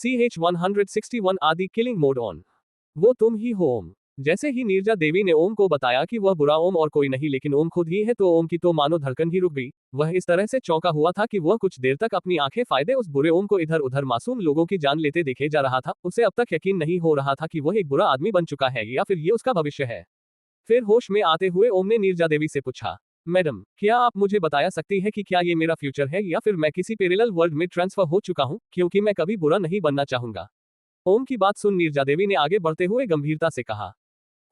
CH-161 आदि killing mode on. वो तुम ही हो ओम। जैसे ही नीरजा देवी ने ओम को बताया कि वह बुरा ओम और कोई नहीं लेकिन ओम खुद ही है तो ओम की तो मानो धड़कन ही रुक गई। वह इस तरह से चौंका हुआ था कि वह कुछ देर तक अपनी आंखें फायदे उस बुरे ओम को इधर उधर मासूम लोगों की जान लेते देखे जा रहा था। उसे अब तक यकीन नहीं हो रहा था कि वह एक बुरा आदमी बन चुका है या फिर ये उसका भविष्य है। फिर होश में आते हुए ओम ने नीरजा देवी से पूछा, मैडम क्या आप मुझे बताया सकती है कि क्या ये मेरा फ्यूचर है या फिर मैं किसी पैरेलल वर्ल्ड में ट्रांसफर हो चुका हूँ, क्योंकि मैं कभी बुरा नहीं बनना चाहूंगा। ओम की बात सुन नीरजा देवी ने आगे बढ़ते हुए गंभीरता से कहा,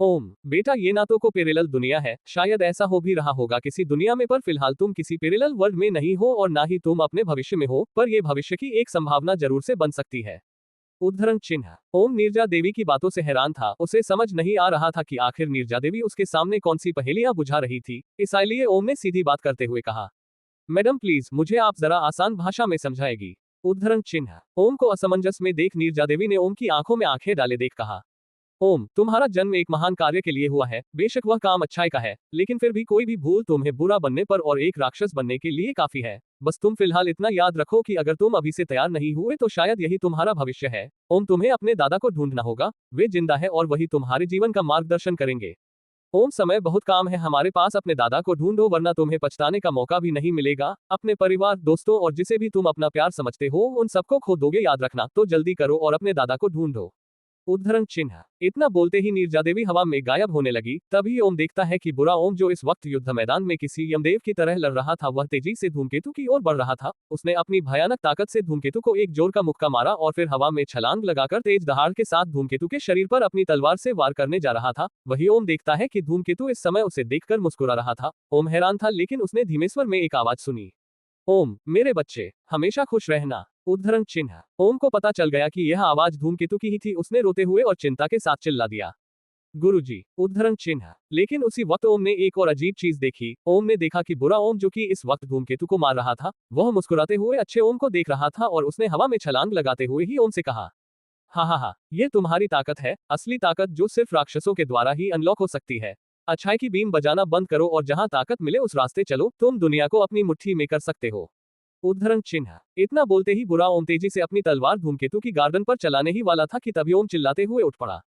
ओम बेटा ये ना तो को पैरेलल दुनिया है, शायद ऐसा हो भी रहा होगा किसी दुनिया में, पर फिलहाल तुम किसी पैरेलल वर्ल्ड में नहीं हो और ना ही तुम अपने भविष्य में हो, पर ये भविष्य की एक संभावना जरूर से बन सकती है। उद्धरण चिन्ह। ओम नीरजा देवी की बातों से हैरान था। उसे समझ नहीं आ रहा था कि आखिर नीरजा देवी उसके सामने कौन सी पहेलियां बुझा रही थी। इसलिए ओम ने सीधी बात करते हुए कहा, मैडम प्लीज मुझे आप जरा आसान भाषा में समझाएगी। उद्धरण चिन्ह। ओम को असमंजस में देख नीरजा देवी ने ओम की आंखों में आंखें डाले देख कहा, ओम तुम्हारा जन्म एक महान कार्य के लिए हुआ है, बेशक वह काम अच्छाई का है, लेकिन फिर भी कोई भी भूल तुम्हें बुरा बनने पर और एक राक्षस बनने के लिए काफी है। बस तुम फिलहाल इतना याद रखो कि अगर तुम अभी से तैयार नहीं हुए तो शायद यही तुम्हारा भविष्य है। ओम तुम्हें अपने दादा को ढूंढना होगा, वे जिंदा है और वही तुम्हारे जीवन का मार्गदर्शन करेंगे। ओम समय बहुत काम है हमारे पास, अपने दादा को ढूंढो वरना तुम्हें पछताने का मौका भी नहीं मिलेगा। अपने परिवार, दोस्तों और जिसे भी तुम अपना प्यार समझते हो उन सबको खो दोगे, याद रखना। तो जल्दी करो और अपने दादा को ढूंढो। उद्धरण चिन्ह। इतना बोलते ही नीरजा देवी हवा में गायब होने लगी। तभी ओम देखता है कि बुरा ओम जो इस वक्त युद्ध मैदान में किसी यमदेव की तरह लड़ रहा था, वह तेजी से धूमकेतु की ओर बढ़ रहा था। उसने अपनी भयानक ताकत से धूमकेतु को एक जोर का मुक्का मारा और फिर हवा में छलांग लगाकर तेज दहाड़ के साथ धूमकेतु के शरीर पर अपनी तलवार से वार करने जा रहा था। वही ओम देखता है कि धूमकेतु इस समय उसे देखकर मुस्कुरा रहा था। ओम हैरान था, लेकिन उसने धीमे स्वर में एक आवाज सुनी, ओम मेरे बच्चे हमेशा खुश रहना। उद्धरण चिन्ह। ओम को पता चल गया कि यह आवाज धूमकेतु की ही थी। उसने रोते हुए और चिंता के साथ चिल्ला दिया, गुरुजी। उद्धरण चिन्ह। लेकिन उसी वक्त ओम ने एक और अजीब चीज देखी। ओम ने देखा कि बुरा ओम जो कि इस वक्त धूमकेतु को मार रहा था, वह मुस्कुराते हुए अच्छे ओम को देख रहा था और उसने हवा में छलांग लगाते हुए ही ओम से कहा, हा, ये तुम्हारी ताकत है, असली ताकत जो सिर्फ राक्षसों के द्वारा ही अनलॉक हो सकती है। अच्छाई की बीम बजाना बंद करो और जहां ताकत मिले उस रास्ते चलो, तुम दुनिया को अपनी मुट्ठी में कर सकते हो। उद्धरण चिन्ह। इतना बोलते ही बुरा ओम तेजी से अपनी तलवार धूमकेतु की गर्दन पर चलाने ही वाला था कि तभी ओम चिल्लाते हुए उठ पड़ा,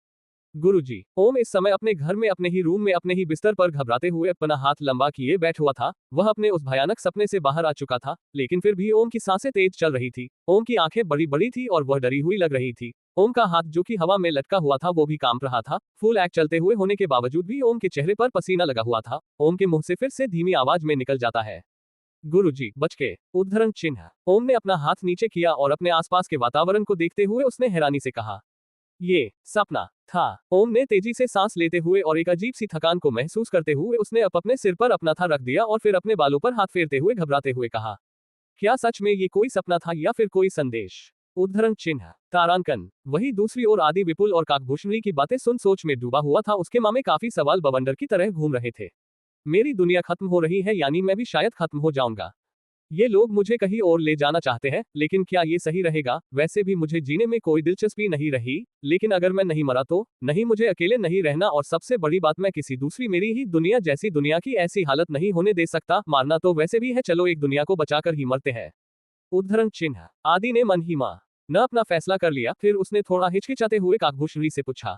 गुरुजी। ओम इस समय अपने घर में अपने ही रूम में अपने ही बिस्तर पर घबराते हुए अपना हाथ लंबा किए बैठ हुआ था। वह अपने उस भयानक सपने से बाहर आ चुका था, लेकिन फिर भी ओम की सांसें तेज चल रही थी। ओम की आंखें बड़ी बड़ी थी और वह डरी हुई लग रही थी। ओम का हाथ जो कि हवा में लटका हुआ था वो भी कांप रहा था। फुल एक्ट चलते हुए होने के बावजूद भी ओम के चेहरे पर पसीना लगा हुआ था। ओम के मुंह से फिर से धीमी आवाज में निकल जाता है, गुरुजी बच के। उद्धरण चिन्ह। ओम ने अपना हाथ नीचे किया और अपने आसपास के वातावरण को देखते हुए उसने हैरानी से कहा, ये सपना था। ओम ने तेजी से सांस लेते हुए और एक अजीब सी थकान को महसूस करते हुए उसने अपने सिर पर अपना था रख दिया और फिर अपने बालों पर हाथ फेरते हुए घबराते हुए कहा, क्या सच में ये कोई सपना था या फिर कोई संदेश। उद्धरण चिन्ह। तारांकन। वही दूसरी ओर आदि विपुल और काकभूषणी की बातें सुन सोच में डूबा हुआ था। उसके माँ में काफी सवाल बवंडर की तरह घूम रहे थे। मेरी दुनिया खत्म हो रही है, यानी मैं भी शायद खत्म हो जाऊंगा। ये लोग मुझे कहीं और ले जाना चाहते हैं, लेकिन क्या ये सही रहेगा। वैसे भी मुझे जीने में कोई दिलचस्पी नहीं रही, लेकिन अगर मैं नहीं मरा तो नहीं, मुझे अकेले नहीं रहना और सबसे बड़ी बात मैं किसी दूसरी मेरी ही दुनिया जैसी दुनिया की ऐसी हालत नहीं होने दे सकता। मारना तो वैसे भी है, चलो एक दुनिया को बचाकर ही मरते हैं। उद्धरण चिन्ह। आदि ने मन ही मां न अपना फैसला कर लिया। फिर उसने थोड़ा हिचकिचाते हुए काकभूषणी से पूछा,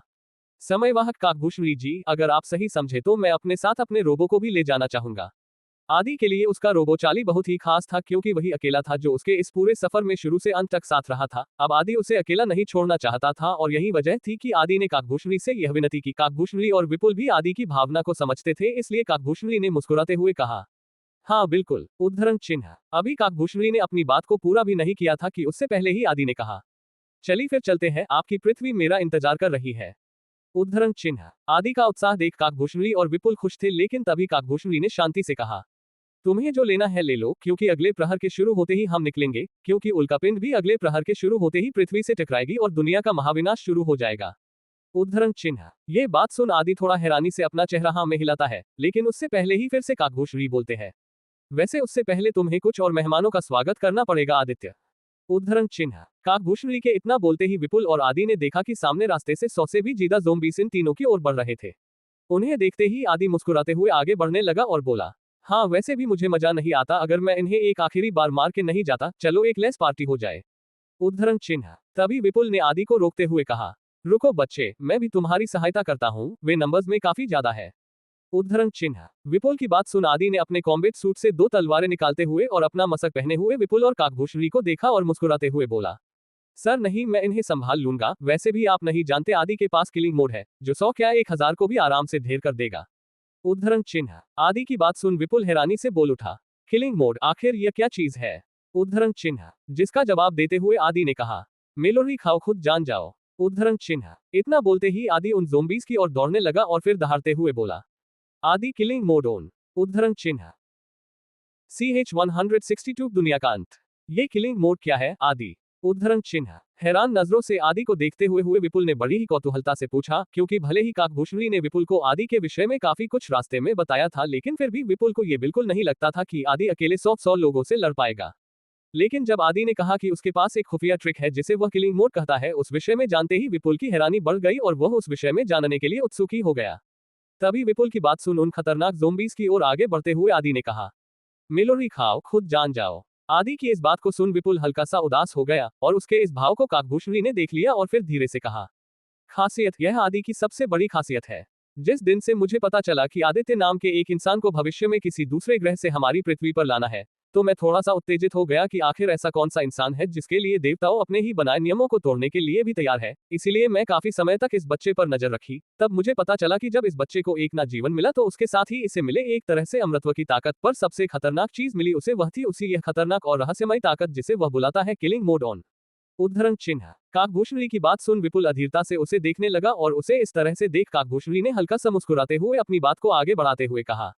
समयवाहक काकभूषणी जी, अगर आप सही समझे तो मैं अपने साथ अपने रोबो को भी ले जाना चाहूंगा। आदि के लिए उसका रोबो चाली बहुत ही खास था, क्योंकि वही अकेला था जो उसके इस पूरे सफर में शुरू से अंत तक साथ रहा था। अब आदि उसे अकेला नहीं छोड़ना चाहता था और यही वजह थी कि आदि ने काकभूषणी से यह विनती की। काकभूषणी और विपुल भी आदि की भावना को समझते थे, इसलिए काकभूषणी ने मुस्कुराते हुए कहा, हाँ बिल्कुल। उद्धरण चिन्ह। अभी काकभूषणी ने अपनी बात को पूरा भी नहीं किया था कि उससे पहले ही आदि ने कहा, चलिए फिर चलते हैं, आपकी पृथ्वी मेरा इंतजार कर रही है। उद्धरण चिन्ह। आदि का उत्साह देख काकभूषणी और विपुल खुश थे, लेकिन तभी काकभूषणी ने शांति से कहा, तुम्हें जो लेना है ले लो, क्योंकि अगले प्रहर के शुरू होते ही हम निकलेंगे, क्योंकि उल्कापिंड भी अगले प्रहर के शुरू होते ही पृथ्वी से टकराएगी और दुनिया का महाविनाश शुरू हो जाएगा। उद्धरण चिन्ह। ये बात सुन आदि थोड़ा हैरानी से अपना चेहरा हाँ में हिलाता है, लेकिन उससे पहले ही फिर से काकभूषणी बोलते हैं, वैसे उससे पहले तुम्हें कुछ और मेहमानों का स्वागत करना पड़ेगा आदित्य। उद्धरण चिन्ह। काकभूषणी के इतना बोलते ही विपुल और आदि ने देखा कि सामने रास्ते से 100 से भी ज्यादा ज़ोंबीस इन तीनों की ओर बढ़ रहे थे। उन्हें देखते ही आदि मुस्कुराते हुए आगे बढ़ने लगा और बोला, हाँ वैसे भी मुझे मजा नहीं आता अगर मैं इन्हें एक आखिरी बार मार के नहीं जाता, चलो एक लेस पार्टी हो जाए। उद्धरण चिन्ह। तभी विपुल ने आदि को रोकते हुए कहा, रुको बच्चे, मैं भी तुम्हारी सहायता करता हूँ, वे नंबर्स में काफी ज्यादा है। उद्धरण चिन्ह। विपुल की बात सुन आदि ने अपने कॉम्बैट सूट से 2 तलवारें निकालते हुए और अपना मसक पहने हुए विपुल और काकभूषणी को देखा और मुस्कुराते हुए बोला, सर नहीं, मैं इन्हें संभाल लूंगा, वैसे भी आप नहीं जानते आदि के पास किलिंग मोड है, जो 100 क्या 1000 को भी आराम से ढेर कर देगा। उद्धरण चिन्ह। आदि की बात सुन विपुल हैरानी से बोल उठा, किलिंग मोड, आखिर यह क्या चीज है? उद्धरण चिन्ह। जिसका जवाब देते हुए आदि ने कहा, मेलोरी खाओ खुद जान जाओ। उद्धरण चिन्ह। इतना बोलते ही आदि उन ज़ोंबीज की ओर दौड़ने लगा और फिर दहाड़ते हुए बोला, आदि किलिंग मोड ऑन। उद्धरण चिन्ह। CH-162 दुनिया का अंत। ये किलिंग मोड क्या है आदि? उद्धरण चिन्ह। हैरान नजरों से आदि को देखते हुए विपुल ने बड़ी ही कौतूहलता से पूछा, क्योंकि भले ही काकभूषणी ने विपुल को आदि के विषय में काफी कुछ रास्ते में बताया था, लेकिन फिर भी विपुल को यह बिल्कुल नहीं लगता था कि आदि अकेले 100 लोगों से लड़ पाएगा। लेकिन जब आदि ने कहा कि उसके पास एक खुफिया ट्रिक है जिसे वह किलिंग मोड कहता है, उस विषय में जानते ही विपुल की हैरानी बढ़ गई और वह उस विषय में जानने के लिए उत्सुक ही हो गया। तभी विपुल की बात सुन उन खतरनाक ज़ोंबीज की ओर आगे बढ़ते हुए आदि ने कहा, मेलोरी खाओ खुद जान जाओ। आदि की इस बात को सुन विपुल हल्का सा उदास हो गया और उसके इस भाव को काकभूषणी ने देख लिया और फिर धीरे से कहा, खासियत, यह आदि की सबसे बड़ी खासियत है। जिस दिन से मुझे पता चला कि आदित्य नाम के एक इंसान को भविष्य में किसी दूसरे ग्रह से हमारी पृथ्वी पर लाना है, तो मैं थोड़ा सा उत्तेजित हो गया कि आखिर ऐसा कौन सा इंसान है जिसके लिए देवताओं अपने ही बनाए नियमों को तोड़ने के लिए भी तैयार है। इसीलिए मैं काफी समय तक इस बच्चे पर नजर रखी। तब मुझे पता चला कि जब इस बच्चे को एक ना जीवन मिला तो उसके साथ ही इसे मिले एक तरह से अमृतत्व की ताकत, पर सबसे खतरनाक चीज मिली उसे, वह थी उसी यह खतरनाक और रहस्यमय ताकत जिसे वह बुलाता है किलिंग मोड ऑन। उद्धरण चिन्ह। काकभूषणी की बात सुन विपुल अधीरता से उसे देखने लगा और उसे इस तरह से देख काकभूषणी ने हल्का सा मुस्कुराते हुए अपनी बात को आगे बढ़ाते हुए कहा,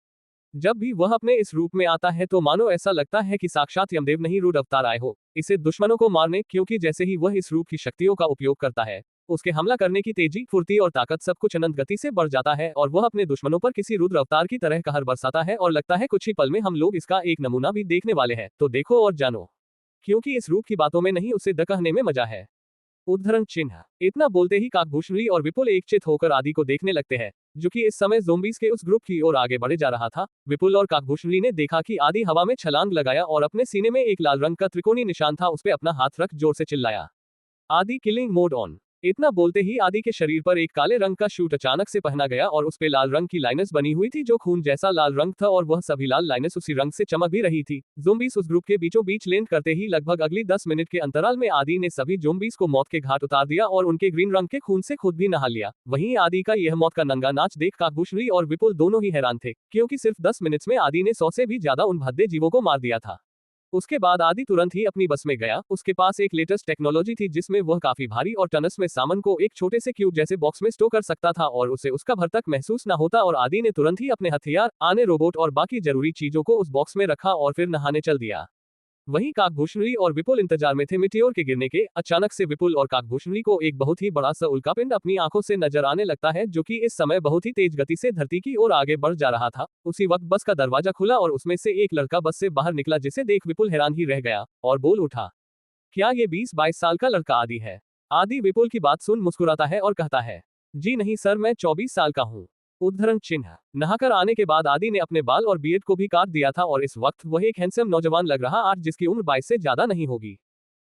जब भी वह अपने इस रूप में आता है तो मानो ऐसा लगता है कि साक्षात यमदेव नहीं रूड अवतार आए हो इसे दुश्मनों को मारने, क्योंकि जैसे ही वह इस रूप की शक्तियों का उपयोग करता है, उसके हमला करने की तेजी, फुर्ती और ताकत सब कुछ अनंत गति से बढ़ जाता है और वह अपने दुश्मनों पर किसी रुद्र अवतार की तरह कहर बरसाता है और लगता है कुछ ही पल में हम लोग इसका एक नमूना भी देखने वाले हैं, तो देखो और जानो, क्योंकि इस रूप की बातों में नहीं उसे कहने में मजा है। उद्धरण चिन्ह। इतना बोलते ही काकभूषणी और विपुल एकचित होकर आदि को देखने लगते हैं, जो कि इस समय ज़ोंबीज के उस ग्रुप की ओर आगे बढ़े जा रहा था। विपुल और काकभूषणी ने देखा कि आदि हवा में छलांग लगाया और अपने सीने में एक लाल रंग का त्रिकोणीय निशान था, उस पे अपना हाथ रख जोर से चिल्लाया, आदि किलिंग मोड ऑन। इतना बोलते ही आदि के शरीर पर एक काले रंग का शूट अचानक से पहना गया और उस पे लाल रंग की लाइनस बनी हुई थी जो खून जैसा लाल रंग था और वह सभी लाल लाइनस उसी रंग से चमक भी रही थी। ज़ोंबीज उस ग्रुप के बीचों बीच लैंड करते ही लगभग अगली 10 मिनट के अंतराल में आदि ने सभी ज़ोंबीज को मौत के घाट उतार दिया और उनके ग्रीन रंग के खून से खुद भी नहा लिया। वहीं आदि का यह मौत का नंगा नाच देख काकभूषणी और विपुल दोनों ही हैरान थे, क्योंकि सिर्फ 10 मिनट्स में आदि ने 100 से भी ज्यादा उन भद्दे जीवों को मार दिया था। उसके बाद आदि तुरंत ही अपनी बस में गया। उसके पास एक लेटेस्ट टेक्नोलॉजी थी जिसमें वह काफी भारी और टनस में सामान को एक छोटे से क्यूब जैसे बॉक्स में स्टोर कर सकता था और उसे उसका भर तक महसूस न होता, और आदि ने तुरंत ही अपने हथियार, आने रोबोट और बाकी जरूरी चीजों को उस बॉक्स में रखा और फिर नहाने चल दिया। वहीं काकभूषणी और विपुल इंतजार में थे मिटियोर के गिरने के। अचानक से विपुल और काकभूषणी को एक बहुत ही बड़ा सा उल्कापिंड अपनी आंखों से नजर आने लगता है, जो कि इस समय बहुत ही तेज गति से धरती की ओर आगे बढ़ जा रहा था। उसी वक्त बस का दरवाजा खुला और उसमें से एक लड़का बस से बाहर निकला, जिसे देख विपुल हैरान ही रह गया और बोल उठा, क्या ये 20-22 साल का लड़का आदि है? आदि विपुल की बात सुन मुस्कुराता है और कहता है, जी नहीं सर, मैं 24 साल का हूँ। उद्धरण चिन्ह। नहाकर आने के बाद आदि ने अपने बाल और बियर्ड को भी काट दिया था और इस वक्त वह एक हैंडसम नौजवान लग रहा, आज जिसकी उम्र 22 से ज्यादा नहीं होगी।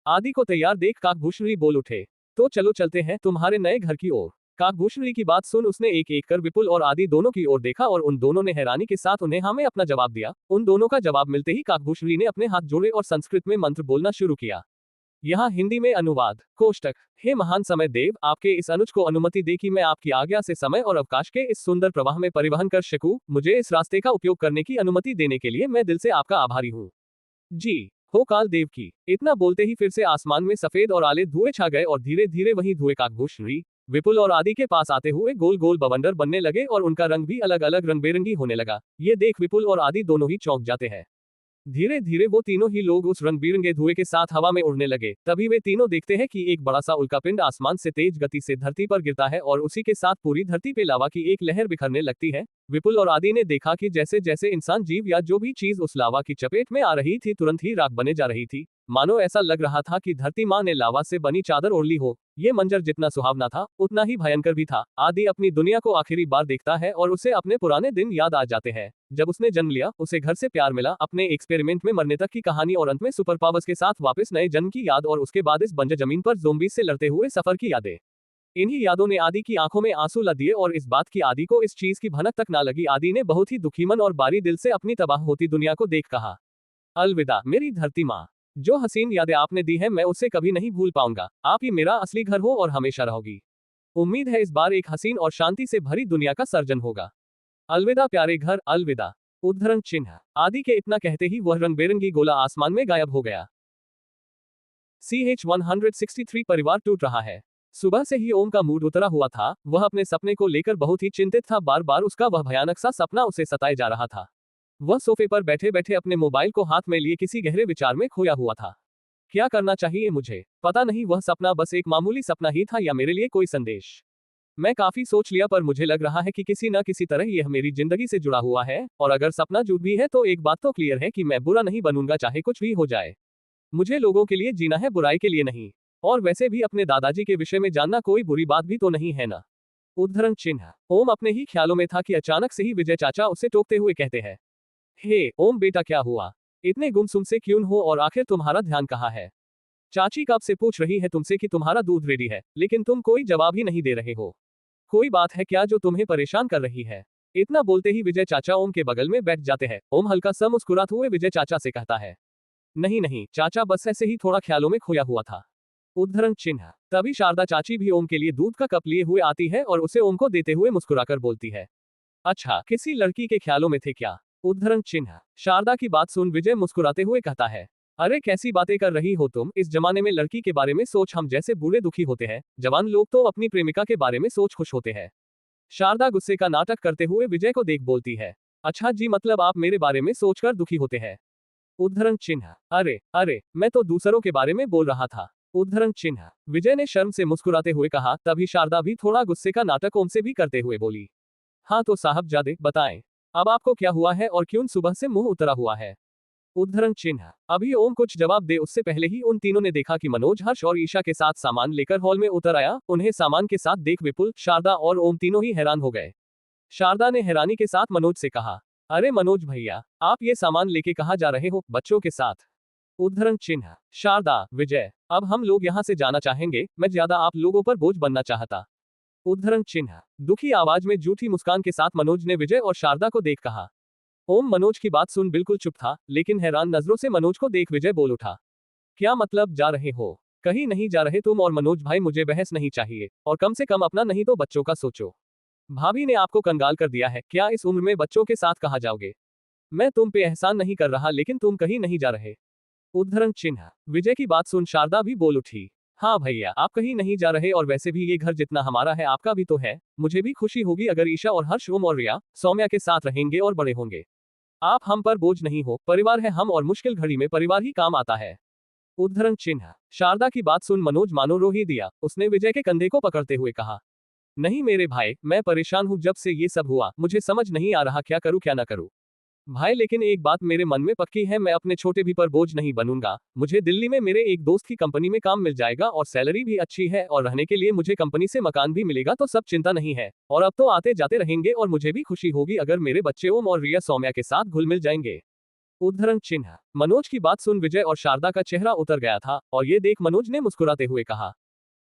आदि को तैयार देख काकभूषणी बोल उठे, तो चलो चलते हैं तुम्हारे नए घर की ओर। काकभूषणी की बात सुन उसने एक एक कर विपुल और आदि दोनों की ओर देखा और उन दोनों ने हैरानी के साथ उन्हें हाँ में अपना जवाब दिया। उन दोनों का जवाब मिलते ही काकभूषणी ने अपने हाथ जोड़े और संस्कृत में मंत्र बोलना शुरू किया। यहाँ हिंदी में अनुवाद। कोष्टक। हे महान समय देव, आपके इस अनुज को अनुमति दे कि मैं आपकी आज्ञा से समय और अवकाश के इस सुंदर प्रवाह में परिवहन कर सकूं। मुझे इस रास्ते का उपयोग करने की अनुमति देने के लिए मैं दिल से आपका आभारी हूँ। जी हो काल देव की। इतना बोलते ही फिर से आसमान में सफेद और आले धुएं छा गए और धीरे धीरे वही धुएं काकभूषणी, विपुल और आदि के पास आते हुए गोल गोल बवंडर बनने लगे और उनका रंग भी अलग अलग रंग बेरंगी होने लगा। ये देख विपुल और आदि दोनों ही चौंक जाते हैं। धीरे धीरे वो तीनों ही लोग उस रंग बिरंगे धुएं के साथ हवा में उड़ने लगे। तभी वे तीनों देखते हैं कि एक बड़ा सा उल्कापिंड आसमान से तेज गति से धरती पर गिरता है और उसी के साथ पूरी धरती पे लावा की एक लहर बिखरने लगती है। विपुल और आदि ने देखा कि जैसे जैसे इंसान, जीव या जो भी चीज उस लावा की चपेट में आ रही थी, तुरंत ही राख बने जा रही थी। मानो ऐसा लग रहा था कि धरती माँ ने लावा से बनी चादर ओढ़ ली हो। ये मंजर जितना सुहावना था उतना ही भयंकर भी था। आदि अपनी दुनिया को आखिरी बार देखता है और उसे अपने पुराने दिन याद आ जाते हैं। जब उसने जन्म लिया, उसे घर से प्यार मिला, अपने एक्सपेरिमेंट में मरने तक की कहानी और अंत में सुपर पावर्स के साथ वापस नए जन्म की याद, और उसके बाद इस बंजर जमीन पर ज़ोंबीज से लड़ते हुए सफर की यादें। इन्हीं यादों ने आदि की आंखों में आंसू ला दिए, और इस बात की आदि को इस चीज की भनक तक ना लगी। आदि ने बहुत ही दुखी मन और बारी दिल से अपनी तबाह होती दुनिया को देख कहा, अलविदा मेरी धरती माँ। जो हसीन यादें आपने दी हैं मैं उसे कभी नहीं भूल पाऊंगा। आप ही मेरा असली घर हो और हमेशा रहोगी। उम्मीद है इस बार एक हसीन और शांति से भरी दुनिया का सर्जन होगा। अलविदा प्यारे घर, अलविदा। उद्धरण चिन्ह। आदि के इतना कहते ही वह रंग बेरंगी गोला आसमान में गायब हो गया। CH-163 परिवार टूट रहा है। सुबह से ही ओम का मूड उतरा हुआ था। वह अपने सपने को लेकर बहुत ही चिंतित था। बार बार उसका वह भयानक सा सपना उसे सताए जा रहा था। वह सोफे पर बैठे बैठे अपने मोबाइल को हाथ में लिए किसी गहरे विचार में खोया हुआ था। क्या करना चाहिए मुझे? पता नहीं वह सपना बस एक मामूली सपना ही था या मेरे लिए कोई संदेश। मैं काफी सोच लिया पर मुझे लग रहा है कि किसी न किसी तरह यह मेरी जिंदगी से जुड़ा हुआ है, और अगर सपना झूठ भी है तो एक बात तो क्लियर है कि मैं बुरा नहीं बनूंगा चाहे कुछ भी हो जाए। मुझे लोगों के लिए जीना है, बुराई के लिए नहीं। और वैसे भी अपने दादाजी के विषय में जानना कोई बुरी बात भी तो नहीं है ना। उद्धरण चिन्ह। ओम अपने ही ख्यालों में था कि अचानक से ही विजय चाचा उसे टोकते हुए कहते हैं, हे ओम बेटा क्या हुआ? इतने गुमसुम से क्यों हो, और आखिर तुम्हारा ध्यान कहाँ है? चाची कब से पूछ रही है तुमसे कि तुम्हारा दूध रेडी है, लेकिन तुम कोई जवाब ही नहीं दे रहे हो। कोई बात है क्या जो तुम्हें परेशान कर रही है? इतना बोलते ही विजय चाचा ओम के बगल में बैठ जाते हैं। ओम हल्का सा मुस्कुराते हुए विजय चाचा से कहता है, नहीं नहीं चाचा, बस ऐसे ही थोड़ा ख्यालों में खोया हुआ था। उद्धरण चिन्ह। तभी शारदा चाची भी ओम के लिए दूध का कप लिए हुए आती है और उसे ओम को देते हुए मुस्कुराकर बोलती है, अच्छा किसी लड़की के ख्यालों में थे क्या? उद्धरण चिन्ह। शारदा की बात सुन विजय मुस्कुराते हुए कहता है, अरे कैसी बातें कर रही हो तुम? इस जमाने में लड़की के बारे में सोच हम जैसे बूढ़े दुखी होते हैं, जवान लोग तो अपनी प्रेमिका के बारे में सोच खुश होते हैं। शारदा गुस्से का नाटक करते हुए विजय को देख बोलती है, अच्छा जी, मतलब आप मेरे बारे में सोचकर दुखी होते हैं? उद्धरण चिन्ह। अरे अरे मैं तो दूसरों के बारे में बोल रहा था। उद्धरण चिन्ह। विजय ने शर्म से मुस्कुराते हुए कहा। तभी शारदा भी थोड़ा गुस्से का नाटक ओम से भी करते हुए बोली, हाँ तो साहबजादे बताएं, अब आपको क्या हुआ है और क्यों सुबह से मुंह उतरा हुआ है? उद्धरण चिन्ह। अभी ओम कुछ जवाब दे उससे पहले ही उन तीनों ने देखा कि मनोज, हर्ष और ईशा के साथ सामान लेकर हॉल में उतर आया। उन्हें सामान के साथ देख विपुल, शारदा और ओम तीनों ही हैरान हो गए। शारदा ने हैरानी के साथ मनोज से कहा, अरे मनोज भैया, आप ये सामान लेके कहाँ जा रहे हो बच्चों के साथ? उद्धरण चिन्ह। शारदा, विजय, अब हम लोग यहाँ से जाना चाहेंगे, मैं ज्यादा आप लोगों पर बोझ बनना चाहता। उद्धरण चिन्ह। दुखी आवाज में झूठी मुस्कान के साथ मनोज ने विजय और शारदा को देख कहा। ओम मनोज की बात सुन बिल्कुल चुप था, लेकिन हैरान नजरों से मनोज को देख विजय बोल उठा, क्या मतलब जा रहे हो? कहीं नहीं जा रहे तुम और मनोज भाई, मुझे बहस नहीं चाहिए, और कम से कम अपना नहीं तो बच्चों का सोचो। भाभी ने आपको कंगाल कर दिया है, क्या इस उम्र में बच्चों के साथ कहाँ जाओगे? मैं तुम पे एहसान नहीं कर रहा, लेकिन तुम कहीं नहीं जा रहे। उद्धरण चिन्ह। विजय की बात सुन शारदा भी बोल उठी, हाँ भैया आप कहीं नहीं जा रहे, और वैसे भी ये घर जितना हमारा है आपका भी तो है। मुझे भी खुशी होगी अगर ईशा और हर्ष, ओम और रिया, सौम्या के साथ रहेंगे और बड़े होंगे। आप हम पर बोझ नहीं हो, परिवार है हम, और मुश्किल घड़ी में परिवार ही काम आता है। उद्धरण चिन्ह। शारदा की बात सुन मनोज मानो रो ही दिया। उसने विजय के कंधे को पकड़ते हुए कहा, नहीं मेरे भाई, मैं परेशान हूँ जब से ये सब हुआ, मुझे समझ नहीं आ रहा क्या करूँ क्या ना करूँ। भाई लेकिन एक बात मेरे मन में पक्की है, मैं अपने छोटे भी पर बोझ नहीं बनूंगा। मुझे दिल्ली में मेरे एक दोस्त की कंपनी में काम मिल जाएगा और सैलरी भी अच्छी है, और रहने के लिए मुझे कंपनी से मकान भी मिलेगा, तो सब चिंता नहीं है। और अब तो आते जाते रहेंगे, और मुझे भी खुशी होगी अगर मेरे बच्चे ओम और रिया सौम्या के साथ घुल मिल जाएंगे। उद्धरण चिन्ह। मनोज की बात सुन विजय और शारदा का चेहरा उतर गया था, और ये देख मनोज ने मुस्कुराते हुए कहा,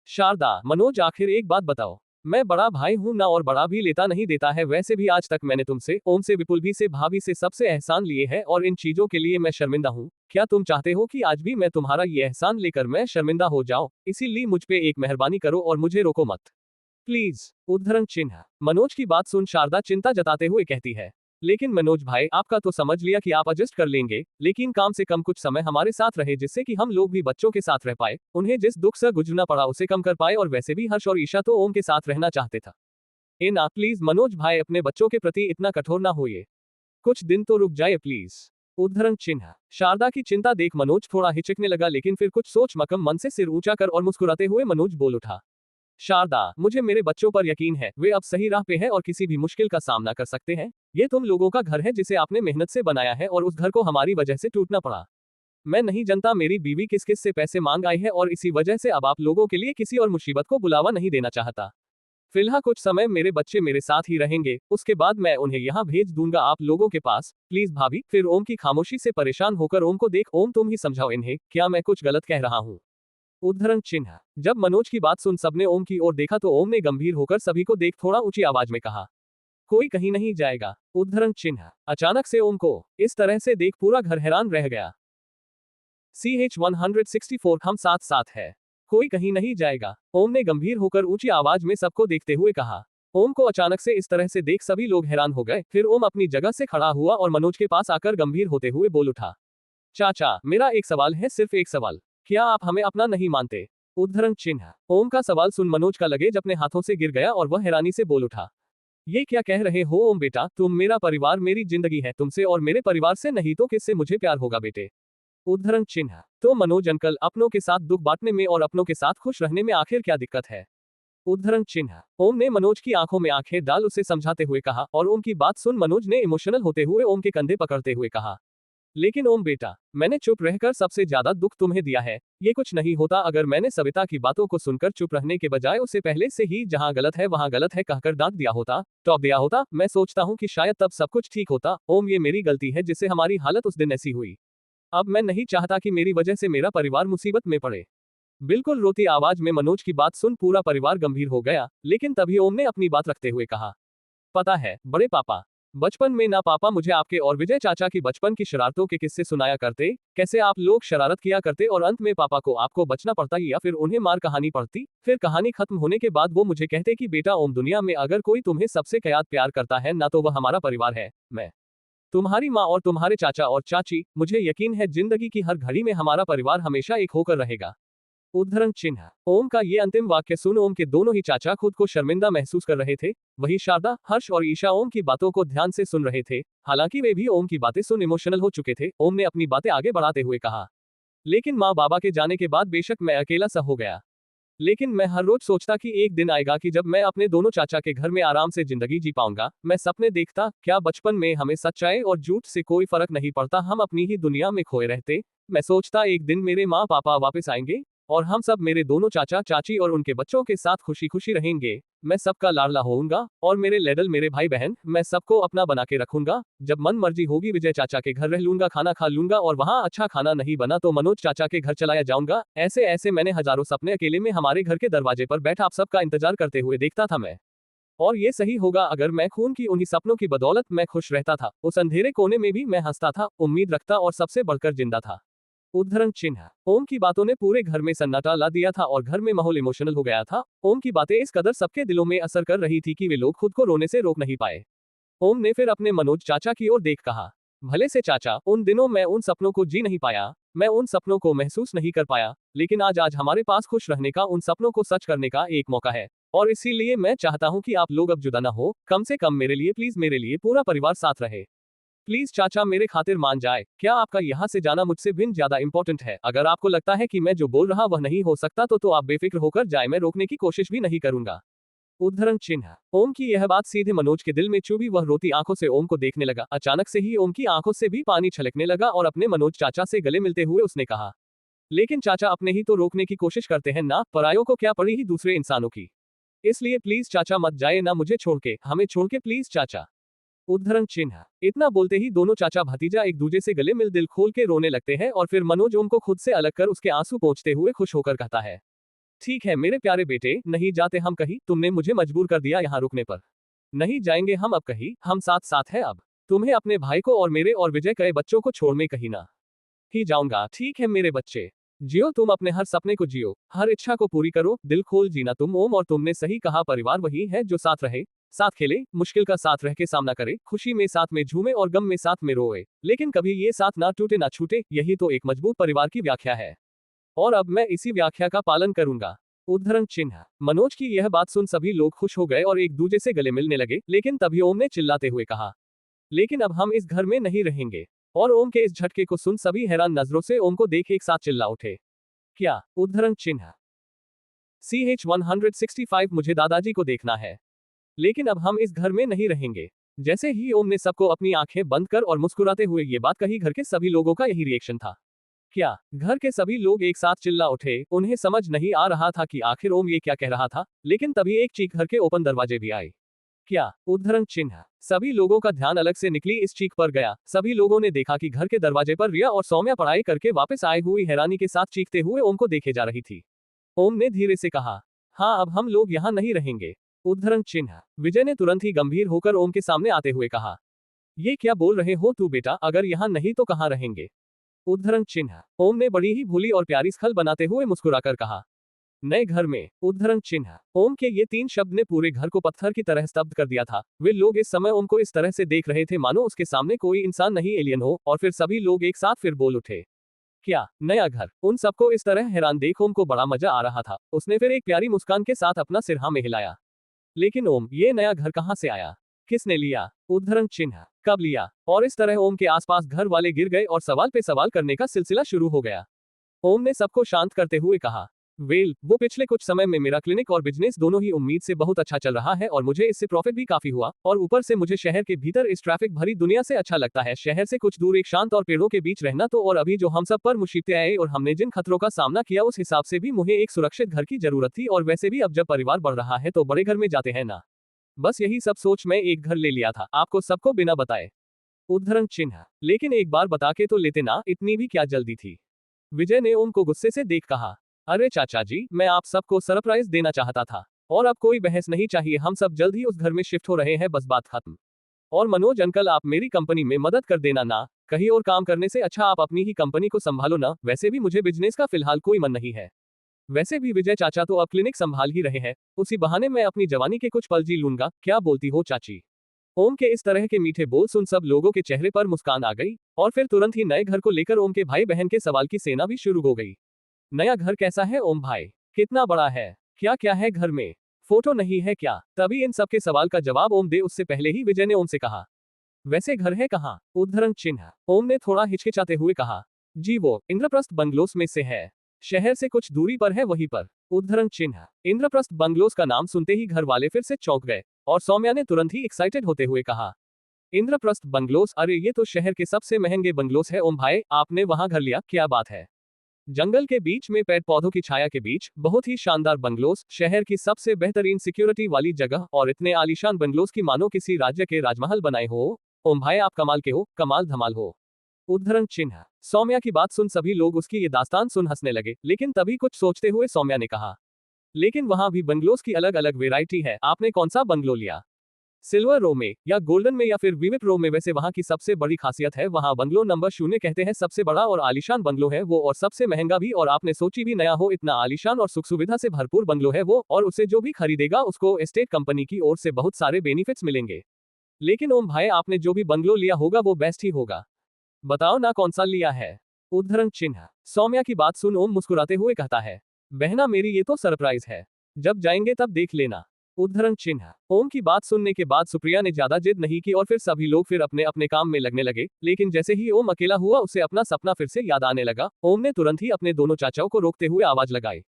शारदा, मनोज आखिर एक बात बताओ, मैं बड़ा भाई हूं ना, और बड़ा भी लेता नहीं देता है। वैसे भी आज तक मैंने तुमसे, ओम से, विपुल भी से, भाभी से, सबसे एहसान लिए हैं, और इन चीजों के लिए मैं शर्मिंदा हूं। क्या तुम चाहते हो कि आज भी मैं तुम्हारा ये एहसान लेकर मैं शर्मिंदा हो जाऊं? इसीलिए मुझ पे एक मेहरबानी करो और मुझे रोको मत, प्लीज। उद्धरण चिन्ह। मनोज की बात सुन शारदा चिंता जताते हुए कहती है, लेकिन मनोज भाई, आपका तो समझ लिया कि आप एडजस्ट कर लेंगे, लेकिन कम से कम कुछ समय हमारे साथ रहे, जिससे कि हम लोग भी बच्चों के साथ रह पाए, उन्हें जिस दुख से गुजरना पड़ा उसे कम कर पाए। और वैसे भी हर्ष और ईशा तो ओम के साथ रहना चाहते था। ए ना प्लीज मनोज भाई, अपने बच्चों के प्रति इतना कठोर ना होइए, कुछ दिन तो रुक जाए प्लीज। उद्धरण चिन्ह। शारदा की चिंता देख मनोज थोड़ा हिचकने लगा, लेकिन फिर कुछ सोच मकम मन से सिर ऊंचा कर और मुस्कुराते हुए मनोज बोल उठा, शारदा, मुझे मेरे बच्चों पर यकीन है, वे अब सही राह पे हैं और किसी भी मुश्किल का सामना कर सकते हैं। ये तुम लोगों का घर है जिसे आपने मेहनत से बनाया है, और उस घर को हमारी वजह से टूटना पड़ा। मैं नहीं जानता मेरी बीवी किस किस से पैसे मांग आई है और इसी वजह से अब आप लोगों के लिए किसी और मुसीबत को बुलावा नहीं देना चाहता। फिलहाल कुछ समय मेरे बच्चे मेरे साथ ही रहेंगे, उसके बाद मैं उन्हें यहाँ भेज दूंगा आप लोगों के पास, प्लीज भाभी। फिर ओम की खामोशी से परेशान होकर ओम को देख, ओम तुम ही समझाओ इन्हें, क्या मैं कुछ गलत कह रहा हूँ? उद्धरण चिन्ह। जब मनोज की बात सुन सबने ओम की ओर देखा तो ओम ने गंभीर होकर सभी को देख थोड़ा ऊंची आवाज में कहा, कोई कहीं नहीं जाएगा। उद्धरण चिन्ह। अचानक से ओम को इस तरह से देख पूरा घर हैरान रह गया। CH-164 हम साथ साथ है, कोई कहीं नहीं जाएगा, ओम ने गंभीर होकर ऊंची आवाज में सबको देखते हुए कहा। ओम को अचानक से इस तरह से देख सभी लोग हैरान हो गए। फिर ओम अपनी जगह से खड़ा हुआ और मनोज के पास आकर गंभीर होते हुए बोल उठा, चाचा मेरा एक सवाल है, सिर्फ एक सवाल, क्या आप हमें अपना नहीं मानते? उद्धरण चिन्ह। ओम का सवाल सुन मनोज का लगेज अपने हाथों से गिर गया और वह हैरानी से बोल उठा, ये क्या कह रहे हो ओम बेटा, तुम मेरा परिवार, मेरी जिंदगी है, तुमसे और मेरे परिवार से नहीं तो किससे मुझे प्यार होगा बेटे? उद्धरण चिन्ह। तो मनोज अंकल, अपनों के साथ दुख बांटने में और अपनों के साथ खुश रहने में आखिर क्या दिक्कत है? उद्धरण चिन्ह। ओम ने मनोज की आंखों में आंखें डाल उसे समझाते हुए कहा और ओम की बात सुन मनोज ने इमोशनल होते हुए ओम के कंधे पकड़ते हुए कहा, लेकिन ओम बेटा, मैंने चुप रहकर सबसे ज्यादा दुख तुम्हें दिया है, ये कुछ नहीं होता अगर मैंने सविता की बातों को सुनकर चुप रहने के बजाय उसे पहले से ही जहां गलत है वहां गलत है कहकर डांट दिया होता, टॉप दिया होता, मैं सोचता हूं कि शायद तब सब कुछ ठीक होता। ओम ये मेरी गलती है जिससे हमारी हालत उस दिन ऐसी हुई। अब मैं नहीं चाहता कि मेरी वजह से मेरा परिवार मुसीबत में पड़े। बिल्कुल रोती आवाज में मनोज की बात सुन पूरा परिवार गंभीर हो गया, लेकिन तभी ओम ने अपनी बात रखते हुए कहा, पता है बड़े पापा, बचपन में ना पापा मुझे आपके और विजय चाचा की बचपन की शरारतों के किस्से सुनाया करते, कैसे आप लोग शरारत किया करते और अंत में पापा को आपको बचना पड़ता या फिर उन्हें मार कहानी पड़ती। फिर कहानी खत्म होने के बाद वो मुझे कहते कि बेटा ओम, दुनिया में अगर कोई तुम्हें सबसे कयात प्यार करता है ना तो वह हमारा परिवार है, मैं, तुम्हारी माँ और तुम्हारे चाचा और चाची, मुझे यकीन है जिंदगी की हर घड़ी में हमारा परिवार हमेशा एक होकर रहेगा। उद्धरण चिन्ह। ओम का ये अंतिम वाक्य सुन ओम के दोनों ही चाचा खुद को शर्मिंदा महसूस कर रहे थे। वही शारदा, हर्ष और ईशा ओम की बातों को ध्यान से सुन रहे थे, हालांकि वे भी ओम की बातें सुन इमोशनल हो चुके थे। ओम ने अपनी बातें आगे बढ़ाते हुए कहा, लेकिन माँ बाबा के जाने के बाद बेशक मैं अकेला सा हो गया, लेकिन मैं हर रोज सोचता कि एक दिन आएगा कि जब मैं अपने दोनों चाचा के घर में आराम से जिंदगी जी पाऊंगा। मैं सपने देखता, क्या बचपन में हमें सच्चाई और झूठ से कोई फर्क नहीं पड़ता, हम अपनी ही दुनिया में खोए रहते। मैं सोचता एक दिन मेरे माँ पापा वापस आएंगे और हम सब, मेरे दोनों चाचा चाची और उनके बच्चों के साथ खुशी खुशी रहेंगे। मैं सबका लाडला होऊंगा और मेरे लेडल मेरे भाई बहन, मैं सबको अपना बना के रखूंगा। जब मन मर्जी होगी विजय चाचा के घर रह लूंगा, खाना खा लूंगा और वहां अच्छा खाना नहीं बना तो मनोज चाचा के घर चलाया जाऊंगा। ऐसे ऐसे मैंने हजारों सपने अकेले में हमारे घर के दरवाजे पर बैठा आप सबका इंतजार करते हुए देखता था मैं। और ये सही होगा अगर मैं खून की उन्हीं सपनों की बदौलत मैं खुश रहता था। उस अंधेरे कोने में भी मैं हंसता था, उम्मीद रखता और सबसे बढ़कर जिंदा था। उद्धरण चिन्ह। ओम की बातों ने पूरे घर में सन्नाटा ला दिया था और घर में माहौल इमोशनल हो गया था। ओम की बातें इस कदर सबके दिलों में असर कर रही थी कि वे लोग खुद को रोने से रोक नहीं पाए। ओम ने फिर अपने मनोज चाचा की ओर देख कहा, भले से चाचा, उन दिनों मैं उन सपनों को जी नहीं पाया, मैं उन सपनों को महसूस नहीं कर पाया, लेकिन आज आज हमारे पास खुश रहने का, उन सपनों को सच करने का एक मौका है। और इसीलिए मैं चाहता हूं कि आप लोग अब जुदा ना हो, कम से कम मेरे लिए, प्लीज मेरे लिए पूरा परिवार साथ रहे। प्लीज चाचा मेरे खातिर मान जाए, क्या आपका यहाँ से जाना मुझसे भिन्न ज्यादा इंपॉर्टेंट है? अगर आपको लगता है कि मैं जो बोल रहा वह नहीं हो सकता तो आप बेफिक्र होकर जाए, मैं रोकने की कोशिश भी नहीं करूंगा। उद्धरण चिन्ह। ओम की यह बात सीधे मनोज के दिल में चुभी, वह रोती आंखों से ओम को देखने लगा। अचानक से ही ओम की आंखों से भी पानी छलकने लगा और अपने मनोज चाचा से गले मिलते हुए उसने कहा, लेकिन चाचा अपने ही तो रोकने की कोशिश करते हैं ना, परायों को क्या पड़ी ही दूसरे इंसानों की, इसलिए प्लीज चाचा मत जाए ना मुझे छोड़ के, हमें छोड़ के प्लीज चाचा। उद्धरण चिन्ह। इतना बोलते ही दोनों चाचा भतीजा एक दूसरे से गले मिल दिल खोल के रोने लगते हैं और फिर मनोज ओम को खुद से अलग कर उसके आंसू पोंछते हुए खुश होकर कहता है, ठीक है मेरे प्यारे बेटे, नहीं जाते हम कहीं, तुमने मुझे मजबूर कर दिया यहाँ रुकने पर। नहीं जाएंगे हम अब कहीं, हम साथ साथ हैं अब। तुम्हें अपने भाई को और मेरे और विजय के बच्चों को छोड़ में कहीं ना ही जाऊंगा, ठीक है मेरे बच्चे? जियो तुम अपने हर सपने को जियो, हर इच्छा को पूरी करो, दिल खोल जीना तुम ओम। और तुमने सही कहा, परिवार वही है जो साथ रहे, साथ खेले, मुश्किल का साथ रह के सामना करे, खुशी में साथ में झूमे और गम में साथ में रोए, लेकिन कभी ये साथ ना टूटे ना छूटे। यही तो एक मजबूत परिवार की व्याख्या है और अब मैं इसी व्याख्या का पालन करूंगा। उद्धरण चिन्ह। मनोज की यह बात सुन सभी लोग खुश हो गए और एक दूसरे से गले मिलने लगे, लेकिन तभी ओम ने चिल्लाते हुए कहा, लेकिन अब हम इस घर में नहीं रहेंगे। और ओम के इस झटके को सुन सभी हैरान नजरों से ओम को देख एक साथ चिल्ला उठे, क्या? उद्धरण चिन्ह। CH-165 मुझे दादाजी को देखना है, लेकिन अब हम इस घर में नहीं रहेंगे। जैसे ही ओम ने सबको अपनी आंखें बंद कर और मुस्कुराते हुए ये बात कही, घर के सभी लोगों का यही रिएक्शन था। क्या घर के सभी लोग एक साथ चिल्ला उठे। उन्हें समझ नहीं आ रहा था कि आखिर ओम ये क्या कह रहा था, लेकिन तभी एक चीख घर के ओपन दरवाजे भी आई। क्या उद्धरण चिन्ह। सभी लोगों का ध्यान अलग से निकली इस चीख पर गया। सभी लोगों ने देखा कि घर के दरवाजे पर रिया और सौम्या पढ़ाई करके वापस आए हुई हैरानी के साथ चीखते हुए ओम को देखे जा रही थी। ओम ने धीरे से कहा, हाँ अब हम लोग यहाँ नहीं रहेंगे। उद्धरण चिन्ह। विजय ने तुरंत ही गंभीर होकर ओम के सामने आते हुए कहा, ये क्या बोल रहे हो तू बेटा, अगर यहाँ नहीं तो कहाँ रहेंगे। उद्धरण चिन्ह। ओम ने बड़ी ही भूली और प्यारी स्खल बनाते हुए मुस्कुराकर कहा, नए घर में। उद्धरण चिन्ह। ओम के ये 3 शब्द ने पूरे घर को पत्थर की तरह स्तब्ध कर दिया था। वे लोग इस समय ओम को इस तरह से देख रहे थे मानो उसके सामने कोई इंसान नहीं एलियन हो। और फिर सभी लोग एक साथ फिर बोल उठे, क्या नया घर। उन सबको इस तरह हैरान देख ओम को बड़ा मजा आ रहा था। उसने फिर एक प्यारी मुस्कान के साथ अपना सिर हाँ में हिलाया। लेकिन ओम, ये नया घर कहाँ से आया, किसने लिया। उद्धरण चिन्ह। कब लिया। और इस तरह ओम के आसपास घर वाले गिर गए और सवाल पे सवाल करने का सिलसिला शुरू हो गया। ओम ने सबको शांत करते हुए कहा, वो पिछले कुछ समय में मेरा क्लिनिक और बिजनेस दोनों ही उम्मीद से बहुत अच्छा चल रहा है और मुझे इससे प्रॉफिट भी काफी हुआ। और ऊपर से मुझे शहर के भीतर इस ट्रैफिक भरी दुनिया से अच्छा लगता है। शहर से कुछ दूर एक शांत और पेड़ों के बीच रहना तो, और अभी जो हम सब पर मुसीबतें आई और हमने जिन खतरों का सामना किया उस हिसाब से भी मुझे एक सुरक्षित घर की जरूरत थी। और वैसे भी अब जब परिवार बढ़ रहा है तो बड़े घर में जाते हैं ना। बस यही सब सोच मैं एक घर ले लिया था, आपको सबको बिना बताए। उद्धरण चिन्ह। लेकिन एक बार बता के तो लेते ना, इतनी भी क्या जल्दी थी। विजय ने ओम को गुस्से से देख कहा, अरे चाचा जी, मैं आप सबको सरप्राइज देना चाहता था। और अब कोई बहस नहीं चाहिए, हम सब जल्द ही उस घर में शिफ्ट हो रहे हैं, बस बात खत्म। और मनोज अंकल, आप मेरी कंपनी में मदद कर देना ना, कहीं और काम करने से अच्छा आप अपनी ही कंपनी को संभालो ना। वैसे भी मुझे बिजनेस का फिलहाल कोई मन नहीं है। वैसे भी विजय चाचा तो अब क्लिनिक संभाल ही रहे हैं, उसी बहाने मैं अपनी जवानी के कुछ पल जी लूंगा। क्या बोलती हो चाची। ओम के इस तरह के मीठे बोल सुन सब लोगों के चेहरे पर मुस्कान आ गई। और फिर तुरंत ही नए घर को लेकर ओम के भाई बहन के सवाल की सेना भी शुरू हो गई। नया घर कैसा है ओम भाई, कितना बड़ा है, क्या क्या है घर में, फोटो नहीं है क्या। तभी इन सबके सवाल का जवाब ओम दे उससे पहले ही विजय ने ओम से कहा, वैसे घर है कहाँ। उद्धरण चिन्ह। ओम ने थोड़ा हिचकिचाते हुए कहा, जी वो इंद्रप्रस्थ बंगलोस में से है, शहर से कुछ दूरी पर है वहीं पर। उद्धरण चिन्ह। इंद्रप्रस्थ बंगलोस का नाम सुनते ही घर वाले फिर से चौंक गए। और सौम्या ने तुरंत ही एक्साइटेड होते हुए कहा, इंद्रप्रस्थ बंगलोस, अरे ये तो शहर के सबसे महंगे बंगलोस है ओम भाई, आपने वहां घर लिया, क्या बात है। जंगल के बीच में पेड़ पौधों की छाया के बीच बहुत ही शानदार बंगलोस, शहर की सबसे बेहतरीन सिक्योरिटी वाली जगह, और इतने आलीशान बंगलोस की मानो किसी राज्य के राजमहल बनाए हो। ओम भाई आप कमाल के हो, कमाल धमाल हो। उद्धरण चिन्ह। सौम्या की बात सुन सभी लोग उसकी ये दास्तान सुन हंसने लगे, लेकिन तभी कुछ सोचते हुए सौम्या ने कहा, लेकिन वहां भी बंगलोस की अलग अलग वेराइटी है, आपने कौन सा बंगलो लिया, सिल्वर रो में या गोल्डन में या फिर विविट रो में। वैसे वहां की सबसे बड़ी खासियत है वहां बंगलो नंबर 0 कहते हैं, सबसे बड़ा और आलीशान बंगलो है वो, और सबसे महंगा भी। और आपने सोची भी नया हो, इतना आलीशान और सुख सुविधा से भरपूर बंगलो है वो, और उसे जो भी खरीदेगा उसको एस्टेट कंपनी की ओर से बहुत सारे बेनिफिट्स मिलेंगे। लेकिन ओम भाई आपने जो भी बंगलो लिया होगा वो बेस्ट ही होगा, बताओ ना कौन सा लिया है। उद्धरण चिन्ह। सौम्या की बात सुन ओम मुस्कुराते हुए कहता है, बहना मेरी ये तो सरप्राइज है, जब जाएंगे तब देख लेना। उद्धरण चिन्ह। ओम की बात सुनने के बाद सुप्रिया ने ज्यादा जिद नहीं की और फिर सभी लोग फिर अपने अपने काम में लगने लगे। लेकिन जैसे ही ओम अकेला हुआ उसे अपना सपना फिर से याद आने लगा। ओम ने तुरंत ही अपने दोनों चाचाओं को रोकते हुए आवाज लगाई,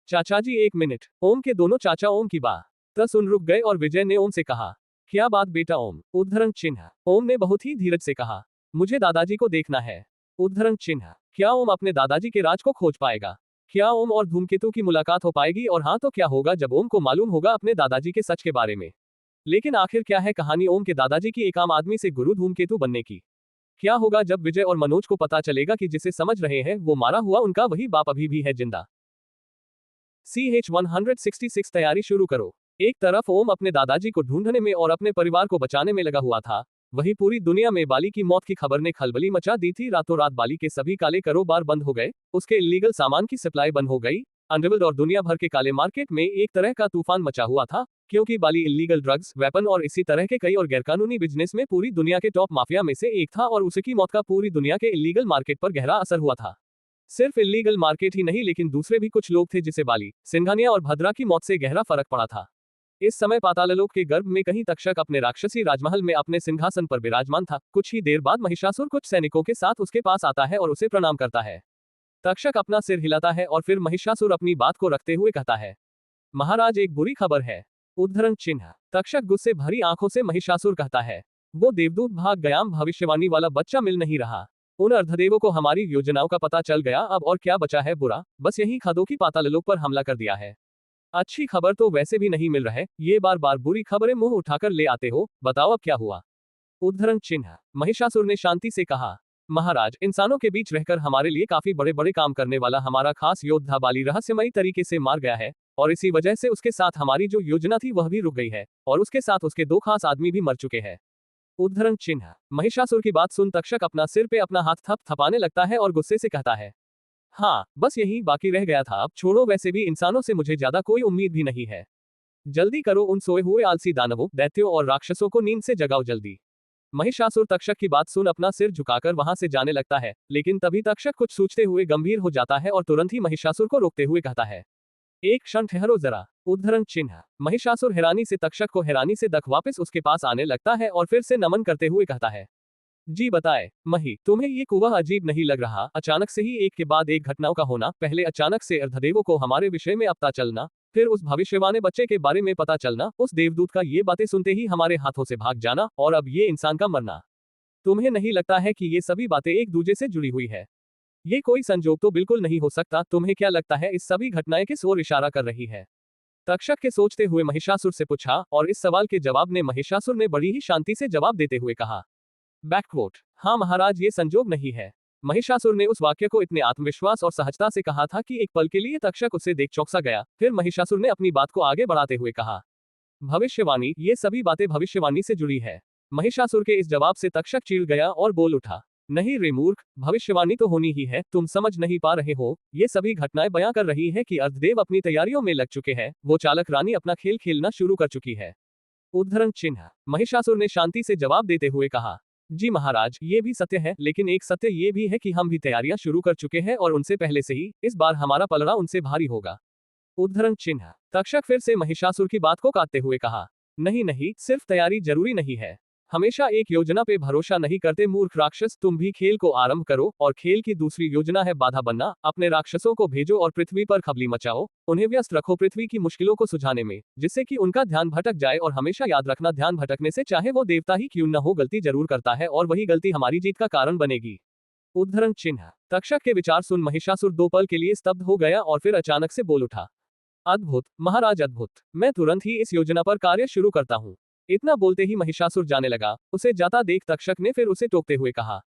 चाचा जी एक मिनट। ओम के दोनों चाचा ओम की बात सुन रुक गए और विजय ने ओम से कहा, क्या बात बेटा ओम। उद्धरण चिन्ह। ओम ने बहुत ही धीरज से कहा, मुझे दादाजी को देखना है। उद्धरण चिन्ह। क्या ओम अपने दादाजी के राज को खोज पाएगा, क्या ओम और धूमकेतु की मुलाकात हो पाएगी, और हाँ तो क्या होगा जब ओम को मालूम होगा अपने दादाजी के सच के बारे में। लेकिन आखिर क्या है कहानी ओम के दादाजी की एक आम आदमी से गुरु धूमकेतु बनने की। क्या होगा जब विजय और मनोज को पता चलेगा कि जिसे समझ रहे हैं वो मारा हुआ उनका वही बाप अभी भी है जिंदा। CH-166 तैयारी शुरू करो। एक तरफ ओम अपने दादाजी को ढूंढने में और अपने परिवार को बचाने में लगा हुआ था, वहीं पूरी दुनिया में बाली की मौत की खबर ने खलबली मचा दी थी। रातों रात बाली के सभी काले कारोबार बंद हो गए, उसके इलीगल सामान की सप्लाई बंद हो गई। अंडरवर्ल्ड और दुनिया भर के काले मार्केट में एक तरह का तूफान मचा हुआ था, क्योंकि बाली इलीगल ड्रग्स, वेपन और इसी तरह के कई और गैरकानूनी बिजनेस में पूरी दुनिया के टॉप माफिया में से एक था, और उसकी मौत का पूरी दुनिया के इलीगल मार्केट पर गहरा असर हुआ था। सिर्फ इलीगल मार्केट ही नहीं, लेकिन दूसरे भी कुछ लोग थे जिसे बाली, सिंघानिया और भद्रा की मौत से गहरा फर्क पड़ा था। इस समय पाताललोक के गर्भ में कहीं तक्षक अपने राक्षसी राजमहल में अपने सिंहासन पर विराजमान था। कुछ ही देर बाद महिषासुर कुछ सैनिकों के साथ उसके पास आता है और उसे प्रणाम करता है। तक्षक अपना सिर हिलाता है और फिर महिषासुर अपनी बात को रखते हुए कहता है, महाराज एक बुरी खबर है। उद्धरण चिन्ह। तक्षक गुस्से भरी आंखों से महिषासुर कहता है, वो देवदूत भाग गया, भविष्यवाणी वाला बच्चा मिल नहीं रहा। उन अर्धदेवों को हमारी योजनाओं का पता चल गया, अब और क्या बचा है बुरा, बस यही खदों की पाताललोक पर हमला कर दिया है। अच्छी खबर तो वैसे भी नहीं मिल रहा, ये बार बार बुरी खबरें मुंह उठाकर ले आते हो, बताओ अब क्या हुआ। उद्धरण चिन्ह। महिषासुर ने शांति से कहा, महाराज, इंसानों के बीच रहकर हमारे लिए काफी बड़े बड़े काम करने वाला हमारा खास योद्धा बाली रहस्यमयी तरीके से मार गया है, और इसी वजह से उसके साथ हमारी जो योजना थी वह भी रुक गई है, और उसके साथ उसके दो खास आदमी भी मर चुके हैं। उद्धरण चिन्ह। महिषासुर की बात सुन तक्षक अपना सिर पे अपना हाथ थप थपाने लगता है और गुस्से से कहता है, हाँ, बस यही बाकी रह गया था, अब छोड़ो, वैसे भी इंसानों से मुझे ज्यादा कोई उम्मीद भी नहीं है। जल्दी करो, उन सोए हुए आलसी दानवों, दैत्यों और राक्षसों को नींद से जगाओ जल्दी। महिषासुर तक्षक की बात सुन अपना सिर झुकाकर वहां से जाने लगता है, लेकिन तभी तक्षक कुछ सोचते हुए गंभीर हो जाता है और तुरंत ही महिषासुर को रोकते हुए कहता है, एक क्षण ठहरो जरा। उद्धरण चिन्ह। महिषासुर हैरानी से तक्षक को हैरानी से दख वापस उसके पास आने लगता है और फिर से नमन करते हुए कहता है, जी बताए मही, तुम्हें ये कुआं अजीब नहीं लग रहा? अचानक से ही एक के बाद एक घटनाओं का होना, पहले अचानक से अर्धदेवों को हमारे विषय में पता चलना, फिर उस भविष्यवाणी बच्चे के बारे में पता चलना, उस देवदूत का ये बातें सुनते ही हमारे हाथों से भाग जाना, और अब ये इंसान का मरना। तुम्हें नहीं लगता है कि ये सभी बातें एक दूसरे से जुड़ी हुई है? ये कोई संजोग तो बिल्कुल नहीं हो सकता। तुम्हें क्या लगता है इस सभी घटनाएं किस ओर इशारा कर रही है? तक्षक के सोचते हुए महिषासुर से पूछा, और इस सवाल के जवाब ने महिषासुर ने बड़ी ही शांति से जवाब देते हुए कहा, बैकवोट, हाँ महाराज, ये संजोग नहीं है। महिषासुर ने उस वाक्य को इतने आत्मविश्वास और सहजता से कहा था कि एक पल के लिए तक्षक उसे देख चौंक सा गया। फिर महिषासुर ने अपनी बात को आगे बढ़ाते हुए कहा, भविष्यवाणी, ये सभी बातें भविष्यवाणी से जुड़ी है। महिषासुर के इस जवाब से तक्षक चिढ़ गया और बोल उठा, नहीं रे मूर्ख, भविष्यवाणी तो होनी ही है, तुम समझ नहीं पा रहे हो, ये सभी घटनाएं बयां कर रही है कि अर्धदेव अपनी तैयारियों में लग चुके हैं, वो चालक रानी अपना खेल खेलना शुरू कर चुकी है। उद्धरण चिन्ह। महिषासुर ने शांति से जवाब देते हुए कहा, जी महाराज, ये भी सत्य है, लेकिन एक सत्य ये भी है कि हम भी तैयारियां शुरू कर चुके हैं और उनसे पहले से ही, इस बार हमारा पलड़ा उनसे भारी होगा। उद्धरण चिन्ह। तक्षक फिर से महिषासुर की बात को काटते हुए कहा, नहीं नहीं, सिर्फ तैयारी जरूरी नहीं है, हमेशा एक योजना पे भरोसा नहीं करते मूर्ख राक्षस, तुम भी खेल को आरंभ करो, और खेल की दूसरी योजना है बाधा बनना। अपने राक्षसों को भेजो और पृथ्वी पर खबली मचाओ, उन्हें व्यस्त रखो पृथ्वी की मुश्किलों को सुझाने में, जिससे कि उनका ध्यान भटक जाए, और हमेशा याद रखना, ध्यान भटकने से चाहे वो देवता ही क्यों न हो, गलती जरूर करता है, और वही गलती हमारी जीत का कारण बनेगी। उद्धरण चिन्ह। तक्षक के विचार सुन महिषासुर दो पल के लिए स्तब्ध हो गया और फिर अचानक से बोल उठा, अद्भुत महाराज, अद्भुत, मैं तुरंत ही इस योजना पर कार्य शुरू करता हूँ। इतना बोलते ही महिषासुर जाने लगा। उसे जाता देख तक्षक ने फिर उसे टोकते हुए कहा,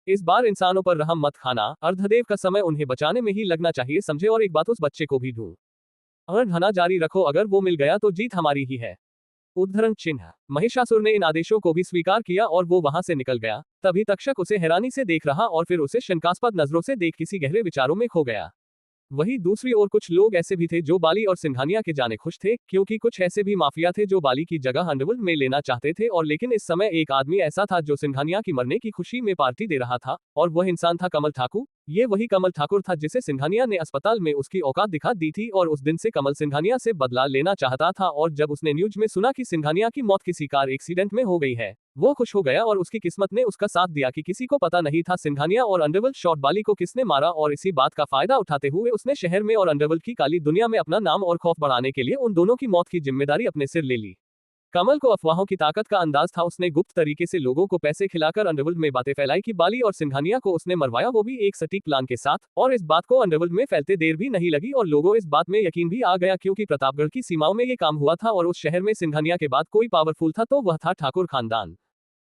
इस बार इंसानों पर रहम मत खाना, अर्धदेव का समय उन्हें बचाने में ही लगना चाहिए, समझे, और एक बात, उस बच्चे को भी ढूंढ और ढना जारी रखो, अगर वो मिल गया तो जीत हमारी ही है। उद्धरण चिन्ह। महिषासुर ने इन आदेशों को भी स्वीकार किया और वो वहां से निकल गया। तभी तक्षक उसे हैरानी से देख रहा और फिर उसे शंकास्पद नजरों से देख किसी गहरे विचारों में खो गया। वहीं दूसरी ओर कुछ लोग ऐसे भी थे जो बाली और सिंघानिया के जाने खुश थे, क्योंकि कुछ ऐसे भी माफिया थे जो बाली की जगह अंडरवर्ल्ड में लेना चाहते थे, और लेकिन इस समय एक आदमी ऐसा था जो सिंघानिया की मरने की खुशी में पार्टी दे रहा था, और वह इंसान था कमल ठाकुर। ये वही कमल ठाकुर था जिसे सिंघानिया ने अस्पताल में उसकी औकात दिखा दी थी, और उस दिन से कमल सिंघानिया से बदला लेना चाहता था, और जब उसने न्यूज में सुना कि सिंघानिया की मौत किसी कार एक्सीडेंट में हो गई है, वो खुश हो गया और उसकी किस्मत ने उसका साथ दिया कि किसी को पता नहीं था सिंघानिया और अंडरवर्ल्ड शॉट बाली को किसने मारा, और इसी बात का फायदा उठाते हुए उसने शहर में और अंडरवर्ल्ड की काली दुनिया में अपना नाम और खौफ बढ़ाने के लिए उन दोनों की मौत की जिम्मेदारी अपने सिर ले ली। कमल को अफवाहों की ताकत का अंदाज था, उसने गुप्त तरीके से लोगों को पैसे खिलाकर अंडरवर्ल्ड में बातें फैलाई कि बाली और सिंघानिया को उसने मरवाया, वो भी एक सटीक प्लान के साथ, और इस बात को अंडरवर्ल्ड में फैलते देर भी नहीं लगी और लोगों इस बात में यकीन भी आ गया, क्योंकि प्रतापगढ़ की सीमाओं में ये काम हुआ था और उस शहर में सिंघानिया के बाद कोई पावरफुल था तो वह था ठाकुर खानदान।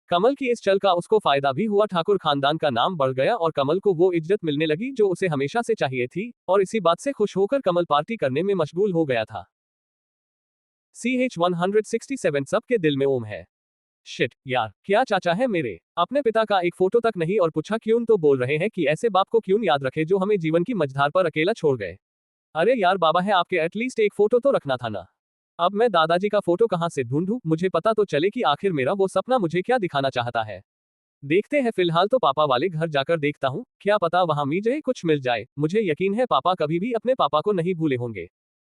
कमल की इस चल का उसको फायदा भी हुआ, ठाकुर खानदान का नाम बढ़ गया और कमल को वो इज्जत मिलने लगी जो उसे हमेशा से चाहिए थी, और इसी बात से खुश होकर कमल पार्टी करने में मशगूल हो गया था। CH-167 सबके दिल में ओम है। शिट यार, क्या चाचा है मेरे, अपने पिता का एक फोटो तक नहीं, और पूछा क्यों तो बोल रहे हैं कि ऐसे बाप को क्यों याद रखे जो हमें जीवन की मझधार पर अकेला छोड़ गए। अरे यार बाबा है आपके, एटलीस्ट एक फोटो तो रखना था ना। अब मैं दादाजी का फोटो कहां से ढूंढूं, मुझे पता तो चले कि आखिर मेरा वो सपना मुझे क्या दिखाना चाहता है। देखते हैं, फिलहाल तो पापा वाले घर जाकर देखता हूँ, क्या पता वहां मुझे कुछ मिल जाए। मुझे यकीन है पापा कभी भी अपने पापा को नहीं भूले होंगे।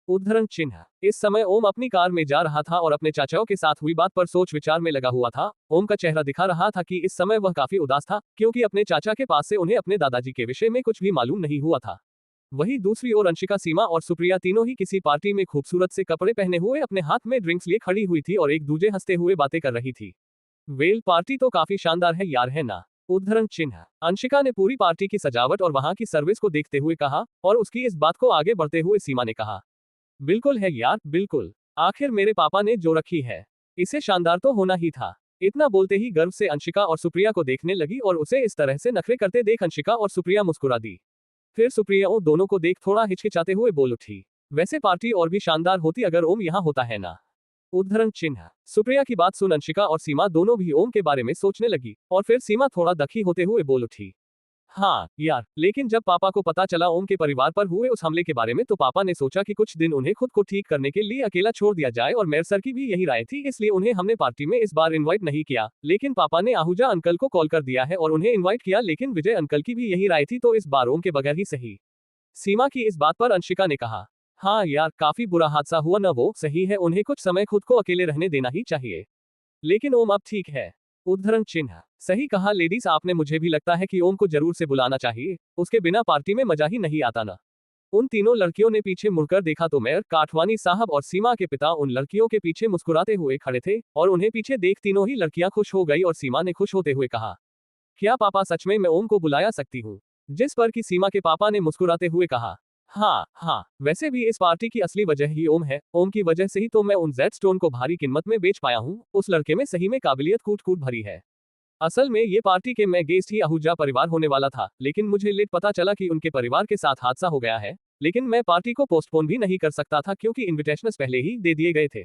उद्धरण चिन्ह। इस समय ओम अपनी कार में जा रहा था और अपने चाचाओं के साथ हुई बात पर सोच विचार में लगा हुआ था। ओम का चेहरा दिखा रहा था कि इस समय वह काफी उदास था, क्योंकि अपने चाचा के पास से उन्हें अपने दादाजी के विषय में कुछ भी मालूम नहीं हुआ था। वहीं दूसरी ओर अंशिका, सीमा और सुप्रिया तीनों ही किसी पार्टी में खूबसूरत से कपड़े पहने हुए अपने हाथ में ड्रिंक्स लिए खड़ी हुई थी और एक दूजे हंसते हुए बातें कर रही थी। वेल, पार्टी तो काफी शानदार है यार, है ना। उद्धरण चिन्ह। अंशिका ने पूरी पार्टी की सजावट और वहां की सर्विस को देखते हुए कहा, और उसकी इस बात को आगे बढ़ते हुए सीमा ने कहा, बिल्कुल है यार, बिल्कुल। आखिर मेरे पापा ने जो रखी है, इसे शानदार तो होना ही था। इतना बोलते ही गर्व से अंशिका और सुप्रिया को देखने लगी और उसे इस तरह से नखरे करते देख अंशिका और सुप्रिया मुस्कुरा दी। फिर सुप्रिया उन दोनों को देख थोड़ा हिचकिचाते हुए बोल उठी, वैसे पार्टी और भी शानदार होती अगर ओम यहाँ होता है ना। उद्धरण चिन्ह। सुप्रिया की बात सुन अंशिका और सीमा दोनों भी ओम के बारे में सोचने लगी, और फिर सीमा थोड़ा दखी होते हुए बोल उठी, हाँ यार, लेकिन जब पापा को पता चला ओम के परिवार पर हुए उस हमले के बारे में तो पापा ने सोचा कि कुछ दिन उन्हें खुद को ठीक करने के लिए अकेला छोड़ दिया जाए, और मेयर सर की भी यही राय थी, इसलिए उन्हें हमने पार्टी में इस बार इनवाइट नहीं किया। लेकिन पापा ने आहूजा अंकल को कॉल कर दिया है और उन्हें इनवाइट किया, लेकिन विजय अंकल की भी यही राय थी, तो इस बार ओम के बगैर ही सही। सीमा की इस बात पर अंशिका ने कहा, हाँ यार, काफी बुरा हादसा हुआ ना, वो सही है, उन्हें कुछ समय खुद को अकेले रहने देना ही चाहिए। लेकिन ओम अब ठीक है। उद्धरण चिन्ह। सही कहा लेडीज, आपने, मुझे भी लगता है कि ओम को जरूर से बुलाना चाहिए, उसके बिना पार्टी में मजा ही नहीं आता ना। उन तीनों लड़कियों ने पीछे मुड़कर देखा तो मेयर, काठवानी साहब और सीमा के पिता उन लड़कियों के पीछे मुस्कुराते हुए खड़े थे, और उन्हें पीछे देख तीनों ही लड़कियां खुश हो गई और सीमा ने खुश होते हुए कहा, क्या पापा सच में मैं ओम को बुलाया सकती हूँ? जिस पर कि सीमा के पापा ने मुस्कुराते हुए कहा, हाँ हाँ, वैसे भी इस पार्टी की असली वजह ही ओम है, ओम की वजह से ही तो मैं उन जेड स्टोन को भारी कीमत में बेच पाया हूँ, उस लड़के में सही में काबिलियत कूट कूट भरी है। असल में ये पार्टी के मैं गेस्ट ही आहूजा परिवार होने वाला था, लेकिन मुझे लेट पता चला कि उनके परिवार के साथ हादसा हो गया है। लेकिन मैं पार्टी को पोस्टपोन भी नहीं कर सकता था क्योंकि इन्विटेशंस पहले ही दे दिए गए थे।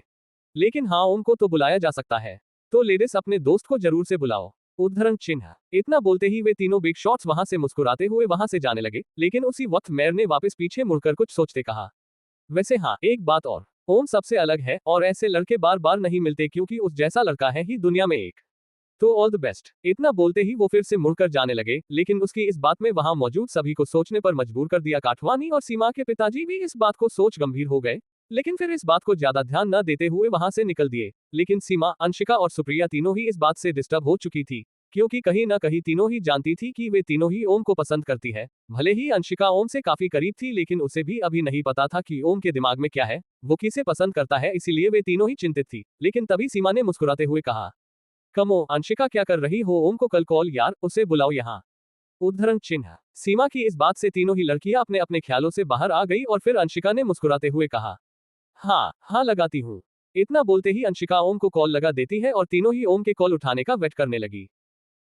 लेकिन हाँ, ओम को तो बुलाया जा सकता है, तो लेडीज अपने दोस्त को जरूर से बुलाओ। उद्धरण चिन्ह। इतना बोलते ही वे तीनों बिग शॉट्स वहां से मुस्कुराते हुए वहां से जाने लगे, लेकिन उसी वक्त मेयर ने वापस पीछे मुड़कर कुछ सोचते कहा, वैसे हाँ, एक बात और, ओम सबसे अलग है और ऐसे लड़के बार बार नहीं मिलते, क्योंकि उस जैसा लड़का है ही दुनिया में एक। तो ऑल द बेस्ट। इतना बोलते ही वो फिर से मुड़कर जाने लगे, लेकिन उसकी इस बात में वहां मौजूद सभी को सोचने पर मजबूर कर दिया। काठवानी और सीमा के पिताजी भी इस बात को सोच गंभीर हो गए, लेकिन फिर इस बात को ज्यादा ध्यान न देते हुए वहां से निकल दिए। लेकिन सीमा, अंशिका और सुप्रिया तीनों ही इस बात से डिस्टर्ब हो चुकी थी, क्योंकि कहीं न कहीं तीनों ही जानती थी कि वे तीनों ही ओम को पसंद करती है। भले ही अंशिका ओम से काफी करीब थी, लेकिन उसे भी अभी नहीं पता था कि ओम के दिमाग में क्या है, वो किसे पसंद करता है, इसीलिए वे तीनों ही चिंतित थी। लेकिन तभी सीमा ने मुस्कुराते हुए कहा, कमो अंशिका, क्या कर रही हो? ओम को कल कॉल यार, उसे बुलाओ यहाँ। उद्धरण चिन्ह। सीमा की इस बात से तीनों ही लड़कियां अपने अपने ख्यालों से बाहर आ गई, और फिर अंशिका ने मुस्कुराते हुए कहा, हाँ हाँ, लगाती हूँ। इतना बोलते ही अंशिका ओम को कॉल लगा देती है और तीनों ही ओम के कॉल उठाने का वेट करने लगी।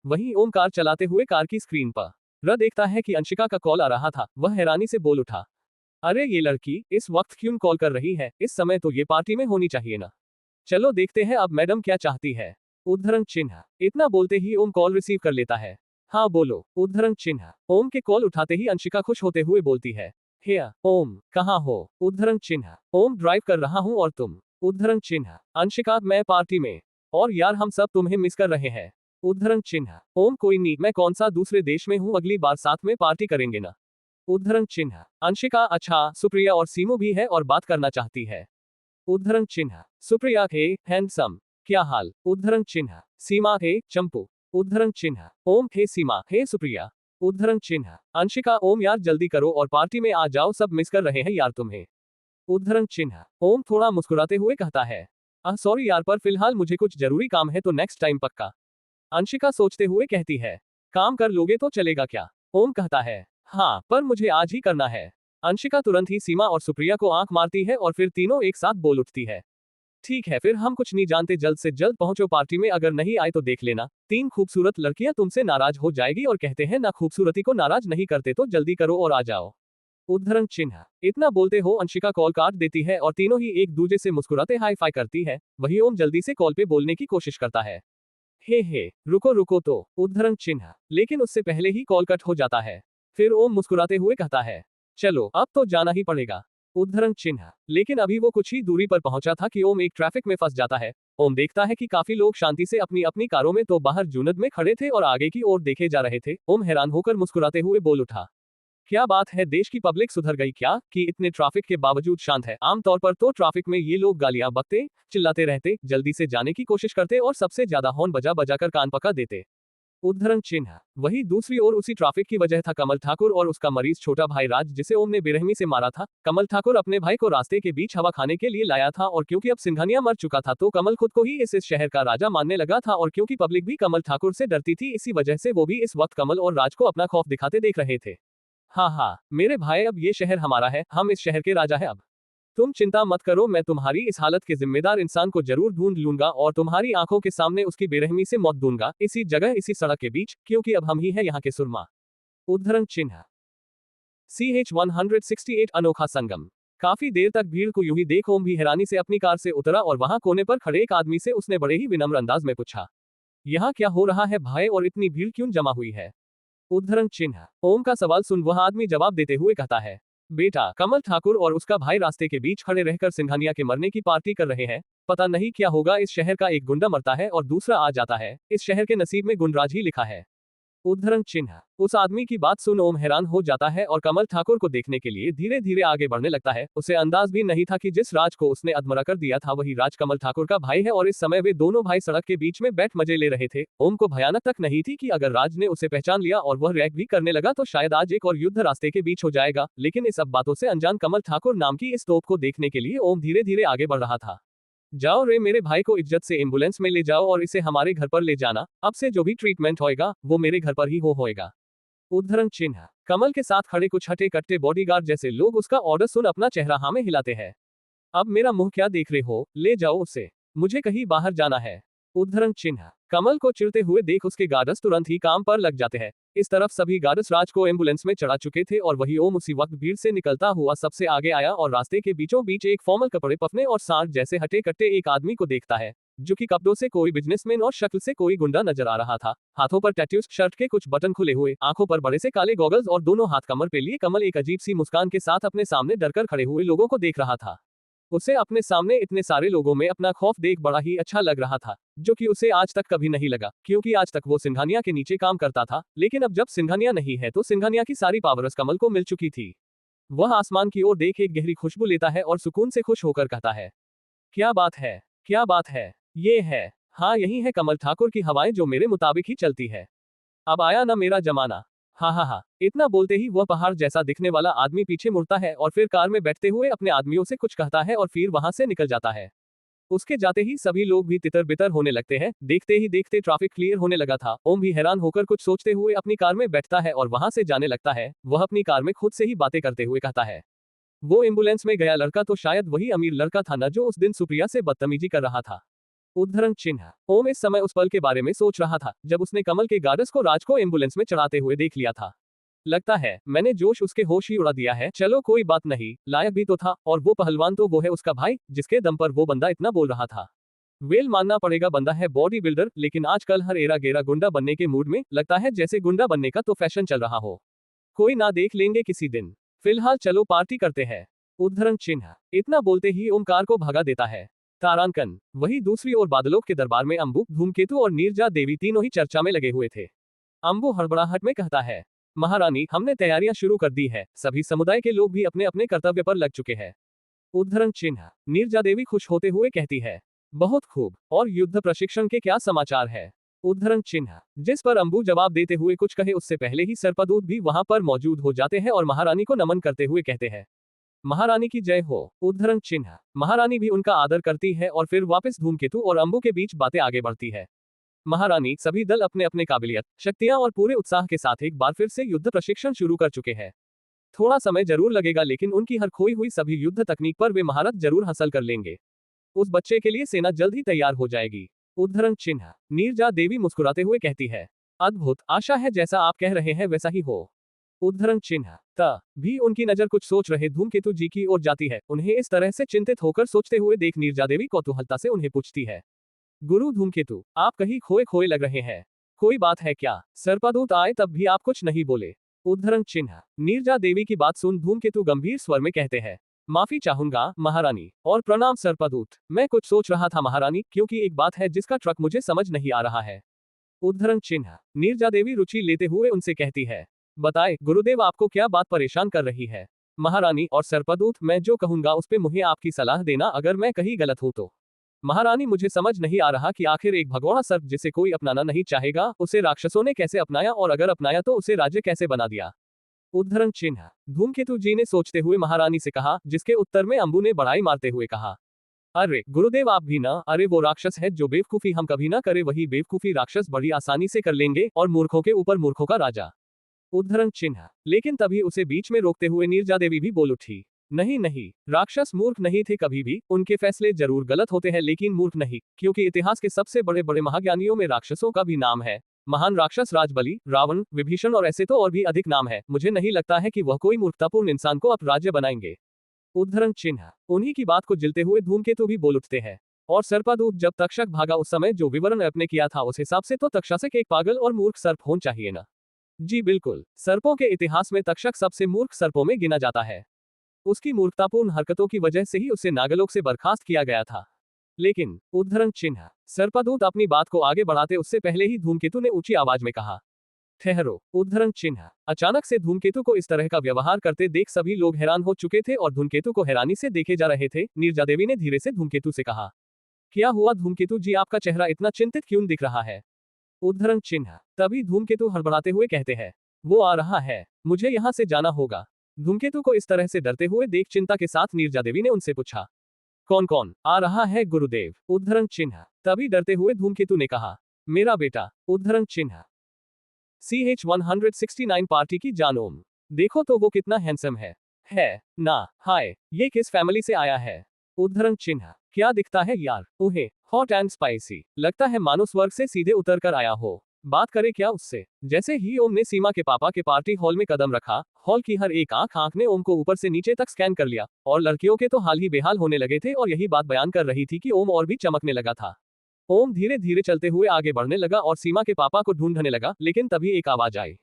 वहीं ओम कार चलाते हुए कार की स्क्रीन पर देखता है कि अंशिका का कॉल आ रहा था। वह हैरानी से बोल उठा, अरे ये लड़की इस वक्त क्यों कॉल कर रही है? इस समय तो ये पार्टी में होनी चाहिए ना। चलो देखते हैं अब मैडम क्या चाहती है। उद्धरण चिन्ह। इतना बोलते ही ओम कॉल रिसीव कर लेता है। हाँ बोलो। उद्धरण चिन्ह। ओम के कॉल उठाते ही अंशिका खुश होते हुए बोलती है, हेया ओम, कहाँ हो? उद्धरण चिन्ह। ओम, ड्राइव कर रहा हूँ, और तुम? उद्धरण चिन्ह। अंशिका, मैं पार्टी में, और यार हम सब तुम्हें मिस कर रहे हैं। उद्धरण चिन्ह। ओम, कोई नहीं, मैं कौन सा दूसरे देश में हूँ, अगली बार साथ में पार्टी करेंगे ना। उद्धरण चिन्ह। अंशिका, अच्छा, सुप्रिया और सीमू भी है और बात करना चाहती है। उद्धरण चिन्ह। सुप्रिया, हे हैंडसम, क्या हाल? उद्धरण चिन्ह। सीमा, हे चंपू। उद्धरण चिन्ह। ओम, हे सीमा, हे सुप्रिया। उद्धरण चिन्ह। अंशिका, ओम यार जल्दी करो और पार्टी में आ जाओ, सब मिस कर रहे हैं यार तुम्हें। उद्धरण चिन्ह। ओम थोड़ा मुस्कुराते हुए कहता है, सॉरी यार, पर फिलहाल मुझे कुछ जरूरी काम है, तो नेक्स्ट टाइम पक्का। अंशिका सोचते हुए कहती है, काम कर लोगे तो चलेगा क्या? ओम कहता है, हाँ, पर मुझे आज ही करना है। अंशिका तुरंत ही सीमा और सुप्रिया को आंख मारती है और फिर तीनों एक साथ बोल उठती है, ठीक है, फिर हम कुछ नहीं जानते, जल्द से जल्द पहुंचो पार्टी में, अगर नहीं आए तो देख लेना, तीन खूबसूरत लड़कियां तुमसे नाराज हो जाएगी, और कहते हैं ना, खूबसूरती को नाराज नहीं करते, तो जल्दी करो और आ जाओ। उद्धरण चिन्ह। इतना बोलते हो अंशिका कॉल काट देती है और तीनों ही एक दूसरे से मुस्कुराते हाई फाई करती है। वही ओम जल्दी से कॉल पे बोलने की कोशिश करता है, हे रुको रुको तो। उद्धरण चिन्ह। लेकिन उससे पहले ही कॉल कट हो जाता है। फिर ओम मुस्कुराते हुए कहता है, चलो अब तो जाना ही पड़ेगा। उद्धरण चिन्ह। लेकिन अभी वो कुछ ही दूरी पर पहुंचा था कि ओम एक ट्रैफिक में फंस जाता है। ओम देखता है कि काफी लोग शांति से अपनी अपनी कारों में तो बाहर जुनद में खड़े थे और आगे की ओर देखे जा रहे थे। ओम हैरान होकर मुस्कुराते हुए बोल उठा, क्या बात है, देश की पब्लिक सुधर गई क्या कि इतने ट्रैफिक के बावजूद शांत है? आमतौर पर तो ट्रैफिक में ये लोग गालियां बकते, चिल्लाते रहते, जल्दी से जाने की कोशिश करते और सबसे ज्यादा हॉर्न बजा बजाकर कान पका देते। उद्धरण चिन्ह। वही दूसरी ओर उसी ट्रैफिक की वजह था कमल ठाकुर और उसका मरीज छोटा भाई राज, जिसे ओम ने बेरहमी से मारा था। कमल ठाकुर अपने भाई को रास्ते के बीच हवा खाने के लिए लाया था और क्योंकि अब सिंघानिया मर चुका था तो कमल खुद को ही इस शहर का राजा मानने लगा था, और क्योंकि पब्लिक भी कमल ठाकुर से डरती थी, इसी वजह से वो भी इस वक्त कमल और राज को अपना खौफ दिखाते देख रहे थे। हाँ हाँ मेरे भाई, अब ये शहर हमारा है, हम इस शहर के राजा है अब। तुम चिंता मत करो, मैं तुम्हारी इस हालत के जिम्मेदार इंसान को जरूर ढूंढ लूंगा और तुम्हारी आंखों के सामने उसकी बेरहमी से मौत दूंगा, इसी जगह इसी सड़क के बीच, क्योंकि अब हम ही है यहाँ के सुरमा। उद्धरण चिन्ह। CH-168 अनोखा संगम। काफी देर तक भीड़ को यूं ही देख ओम भी हैरानी से अपनी कार से उतरा और वहां कोने पर खड़े एक आदमी से उसने बड़े ही विनम्र अंदाज में पूछा, यहाँ क्या हो रहा है भाई और इतनी भीड़ क्यों जमा हुई है? उद्धरण चिन्ह। ओम का सवाल सुन वह आदमी जवाब देते हुए कहता है, बेटा कमल ठाकुर और उसका भाई रास्ते के बीच खड़े रहकर सिंघानिया के मरने की पार्टी कर रहे हैं। पता नहीं क्या होगा, इस शहर का एक गुंडा मरता है और दूसरा आ जाता है, इस शहर के नसीब में गुंडराज ही लिखा है। उद्धरण चिन्ह। उस आदमी की बात सुन ओम हैरान हो जाता है और कमल ठाकुर को देखने के लिए धीरे धीरे आगे बढ़ने लगता है। उसे अंदाज भी नहीं था कि जिस राज को उसने अधमरा कर दिया था वही राज कमल ठाकुर का भाई है और इस समय वे दोनों भाई सड़क के बीच में बैठ मजे ले रहे थे। ओम को भयानक तक नहीं थी कि अगर राज ने उसे पहचान लिया और वह रैक भी करने लगा तो शायद आज एक और युद्ध रास्ते के बीच हो जाएगा, लेकिन इस सब बातों से अनजान कमल ठाकुर नाम की इस तोप को देखने के लिए ओम धीरे धीरे आगे बढ़ रहा था। जाओ रे मेरे भाई को इज्जत से एम्बुलेंस में ले जाओ और इसे हमारे घर पर ले जाना, अब से जो भी ट्रीटमेंट होएगा वो मेरे घर पर ही होएगा। उद्धरण चिन्ह। कमल के साथ खड़े कुछ हटे कट्टे बॉडीगार्ड जैसे लोग उसका ऑर्डर सुन अपना चेहरा हाँ में हिलाते हैं। अब मेरा मुंह क्या देख रहे हो, ले जाओ उसे, मुझे कहीं बाहर जाना है। उद्धरण चिन्ह। कमल को चिढ़ते हुए देख उसके गार्ड्स तुरंत ही काम पर लग जाते हैं। इस तरफ सभी गार्ड्स राज को एम्बुलेंस में चढ़ा चुके थे और वही ओम उसी वक्त भीड़ से निकलता हुआ सबसे आगे आया और रास्ते के बीचों बीच एक फॉर्मल कपड़े पहने और सांड जैसे हटे कट्टे एक आदमी को देखता है, जो कि कपड़ों से कोई बिजनेसमैन और शक्ल से कोई गुंडा नजर आ रहा था। हाथों पर टैटूज, शर्ट के कुछ बटन खुले हुए, आंखों पर बड़े से काले गॉगल्स और दोनों हाथ कमर पे लिए कमल एक अजीब सी मुस्कान के साथ अपने सामने डरकर खड़े हुए लोगों को देख रहा था। उसे अपने सामने इतने सारे लोगों में अपना खौफ देख बड़ा ही अच्छा लग रहा था, जो कि उसे आज तक कभी नहीं लगा, क्योंकि आज तक वो सिंघानिया के नीचे काम करता था, लेकिन अब जब सिंघानिया नहीं है तो सिंघानिया की सारी पावर्स कमल को मिल चुकी थी। वह आसमान की ओर देख एक गहरी खुशबू लेता है और सुकून से खुश होकर कहता है, क्या बात है, क्या बात है, ये है, हाँ यही है कमल ठाकुर की हवाएं जो मेरे मुताबिक ही चलती है। अब आया ना मेरा जमाना। हाँ हाँ हाँ, इतना बोलते ही वह पहाड़ जैसा दिखने वाला आदमी पीछे मुड़ता है और फिर कार में बैठते हुए अपने आदमियों से कुछ कहता है और फिर वहां से निकल जाता है। उसके जाते ही सभी लोग भी तितर बितर होने लगते हैं। देखते ही देखते ट्रैफिक क्लियर होने लगा था। ओम भी हैरान होकर कुछ सोचते हुए अपनी कार में बैठता है और वहां से जाने लगता है। वह अपनी कार में खुद से ही बातें करते हुए कहता है, वो एम्बुलेंस में गया लड़का तो शायद वही अमीर लड़का था न जो उस दिन सुप्रिया से बदतमीजी कर रहा था। उद्धरण चिन्ह। ओम इस समय उस पल के बारे में सोच रहा था जब उसने कमल के गार्ड्स को राज को एम्बुलेंस में चढ़ाते हुए देख लिया था। लगता है मैंने जोश उसके होश ही उड़ा दिया है। चलो कोई बात नहीं, लायक भी तो था, और वो पहलवान तो वो है उसका भाई, जिसके दम पर वो बंदा इतना बोल रहा था। वेल मानना पड़ेगा बंदा है बॉडी बिल्डर, लेकिन आजकल हर एरा गेरा गुंडा बनने के मूड में, लगता है जैसे गुंडा बनने का तो फैशन चल रहा हो। कोई ना, देख लेंगे किसी दिन, फिलहाल चलो पार्टी करते हैं। उद्धरण चिन्ह। इतना बोलते ही ओमकार को भगा देता है। तारांकन। वही दूसरी ओर बादलों के दरबार में अंबु, धूमकेतु और नीरजा देवी तीनों ही चर्चा में लगे हुए थे। अंबु हड़बड़ाहट में कहता है, महारानी हमने तैयारियां शुरू कर दी है, सभी समुदाय के लोग भी अपने अपने कर्तव्य पर लग चुके हैं। उद्धरण चिन्ह। नीरजा देवी खुश होते हुए कहती है, बहुत खूब, और युद्ध प्रशिक्षण के क्या समाचार है? उद्धरण चिन्ह। जिस पर अंबु जवाब देते हुए कुछ कहे उससे पहले ही सर्पदूत भी वहां पर मौजूद हो जाते हैं और महारानी को नमन करते हुए कहते हैं, महारानी की जय हो। उद्धरण चिन्ह। महारानी भी उनका आदर करती है और फिर वापस धूमकेतु और अंबु के बीच बातें आगे बढ़ती है। महारानी, सभी दल अपने अपने काबिलियत, शक्तियां और पूरे उत्साह के साथ एक बार फिर से युद्ध प्रशिक्षण शुरू कर चुके हैं। थोड़ा समय जरूर लगेगा, लेकिन उनकी हर खोई हुई सभी युद्ध तकनीक पर वे महारत जरूर हासिल कर लेंगे। उस बच्चे के लिए सेना जल्द ही तैयार हो जाएगी। उद्धरण चिन्ह। नीरजा देवी मुस्कुराते हुए कहती है, अद्भुत, आशा है जैसा आप कह रहे हैं वैसा ही हो। उद्धरण चिन्ह। भी उनकी नजर कुछ सोच रहे धूमकेतु जी की ओर जाती है। उन्हें इस तरह से चिंतित होकर सोचते हुए देख नीरजा देवी कौतूहलता से उन्हें पूछती है, गुरु धूमकेतु, आप कहीं खोए खोए लग रहे हैं, कोई बात है क्या? सर्पदूत आए तब भी आप कुछ नहीं बोले। उद्धरण चिन्ह। नीरजा देवी की बात सुन धूमकेतु गंभीर स्वर में कहते हैं, माफी चाहूंगा महारानी, और प्रणाम सर्पदूत। मैं कुछ सोच रहा था महारानी, क्योंकि एक बात है जिसका ट्रक मुझे समझ नहीं आ रहा है। उद्धरण चिन्ह। नीरजा देवी रुचि लेते हुए उनसे कहती है, बताए गुरुदेव, आपको क्या बात परेशान कर रही है? महारानी और सर्पदूत, मैं जो कहूंगा उस पे मुझे आपकी सलाह देना, अगर मैं कहीं गलत हूं तो। महारानी, मुझे समझ नहीं आ रहा कि आखिर एक भगोड़ा सर्प जिसे कोई अपनाना नहीं चाहेगा, उसे राक्षसों ने कैसे अपनाया, और अगर अपनाया तो उसे राज्य कैसे बना दिया। उद्धरण चिन्ह। धूमकेतु जी ने सोचते हुए महारानी से कहा, जिसके उत्तर में अंबु ने बड़ाई मारते हुए कहा, अरे गुरुदेव, आप भी ना, अरे वो राक्षस है जो बेवकूफी हम कभी ना करे, वही बेवकूफी राक्षस बड़ी आसानी से कर लेंगे, और मूर्खों के ऊपर मूर्खों का राजा। उद्धरण चिन्ह। लेकिन तभी उसे बीच में रोकते हुए नीरजा देवी भी बोल उठी, नहीं नहीं, राक्षस मूर्ख नहीं थे कभी भी, उनके फैसले जरूर गलत होते हैं लेकिन मूर्ख नहीं, क्योंकि इतिहास के सबसे बड़े बड़े महाज्ञानियों में राक्षसों का भी नाम है। महान राक्षस राजबली, रावण, विभीषण और ऐसे तो और भी अधिक नाम है। मुझे नहीं लगता है कि वह कोई मूर्खतापूर्ण इंसान को अब राज्य बनाएंगे। उद्धरण चिन्ह। उन्हीं की बात को जिलते हुए धूमकेतु भी बोल उठते हैं, और सर्पादूत, जब तक्षक भागा उस समय जो विवरण आपने किया था उस हिसाब से तो तक्षक एक पागल और मूर्ख सर्प होना चाहिए ना। जी बिल्कुल, सर्पों के इतिहास में तक्षक सबसे मूर्ख सर्पों में गिना जाता है। उसकी मूर्खतापूर्ण हरकतों की वजह से ही उसे नागलोक से बर्खास्त किया गया था। लेकिन उद्धरण चिन्ह। सर्पदूत अपनी बात को आगे बढ़ाते उससे पहले ही धूमकेतु ने ऊंची आवाज में कहा, ठहरो। उद्धरण चिन्ह। अचानक से धूमकेतु को इस तरह का व्यवहार करते देख सभी लोग हैरान हो चुके थे और धूमकेतु को हैरानी से देखे जा रहे थे। नीरजा देवी ने धीरे से धूमकेतु से कहा, क्या हुआ धूमकेतु जी, आपका चेहरा इतना चिंतित क्यों दिख रहा है। उद्धरण चिन्ह। तभी धूमकेतु हड़बड़ाते हुए कहते हैं, वो आ रहा है, मुझे यहाँ से जाना होगा। धूमकेतु को इस तरह से डरते हुए देख चिंता के साथ नीरजा देवी ने उनसे पूछा, कौन कौन आ रहा है गुरुदेव। उद्धरण चिन्ह। तभी डरते हुए धूमकेतु ने कहा, मेरा बेटा। उद्धरण चिन्ह। CH-169 पार्टी की जान ओम, देखो तो वो कितना हैंडसम है ना। हाय, ये किस फैमिली से आया है। उद्धरण चिन्ह। क्या दिखता है यार, ओहे, हॉट एंड स्पाइसी, लगता है मानो स्वर्ग से सीधे उतर कर आया हो। बात करे क्या उससे। जैसे ही ओम ने सीमा के पापा के पार्टी हॉल में कदम रखा, हॉल की हर एक आंख ने ओम को ऊपर से नीचे तक स्कैन कर लिया, और लड़कियों के तो हाल ही बेहाल होने लगे थे और यही बात बयान कर रही थी कि ओम और भी चमकने लगा था। ओम धीरे धीरे चलते हुए आगे बढ़ने लगा और सीमा के पापा को ढूंढने लगा, लेकिन तभी एक आवाज आई,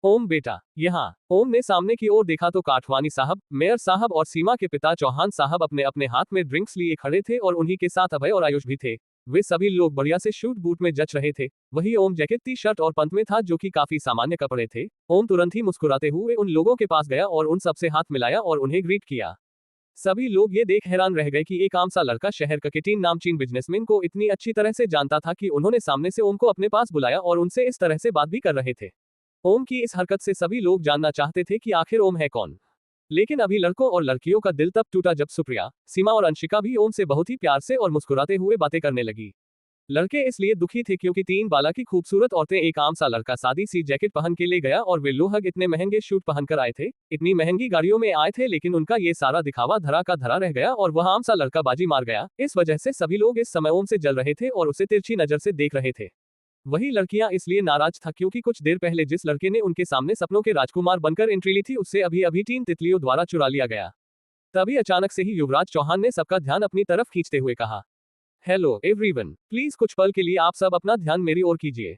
ओम बेटा, यहाँ। ओम ने सामने की ओर देखा तो काठवानी साहब, मेयर साहब और सीमा के पिता चौहान साहब अपने अपने हाथ में ड्रिंक्स लिए खड़े थे और उन्हीं के साथ अभय और आयुष भी थे। वे सभी लोग बढ़िया से शूट बूट में जच रहे थे। वही ओम जैकेट, टी शर्ट और पंत में था, जो कि काफी सामान्य कपड़े थे। ओम तुरंत ही मुस्कुराते हुए उन लोगों के पास गया और उन सबसे हाथ मिलाया और उन्हें ग्रीट किया। सभी लोग ये देख हैरान रह गए कि एक आम सा लड़का शहर का केटीन नामचीन बिजनेसमैन को इतनी अच्छी तरह से जानता था कि उन्होंने सामने से ओम को अपने पास बुलाया और उनसे इस तरह से बात भी कर रहे थे। ओम की इस हरकत से सभी लोग जानना चाहते थे कि आखिर ओम है कौन। लेकिन अभी लड़कों और लड़कियों का दिल तब टूटा जब सुप्रिया, सीमा और अंशिका भी ओम से बहुत ही प्यार से और मुस्कुराते हुए बातें करने लगी। लड़के इसलिए दुखी थे क्योंकि 3 बाला की खूबसूरत औरतें एक आम सा लड़का सादी सी जैकेट पहन के ले गया और वे लोग इतने महंगे शूट पहनकर आए थे, इतनी महंगी गाड़ियों में आए थे, लेकिन उनका ये सारा दिखावा धरा का धरा रह गया और वह आम सा लड़का बाजी मार गया। इस वजह से सभी लोग इस समय ओम से जल रहे थे और उसे तिरछी नजर से देख रहे थे। वही लड़कियां इसलिए नाराज था क्योंकि कुछ देर पहले जिस लड़के ने उनके सामने सपनों के राजकुमार बनकर एंट्री ली थी, उससे अभी अभी 3 तितलियों द्वारा चुरा लिया गया। तभी अचानक से ही युवराज चौहान ने सबका ध्यान अपनी तरफ खींचते हुए कहा, हेलो एवरीवन, प्लीज कुछ पल के लिए आप सब अपना ध्यान मेरी ओर कीजिए।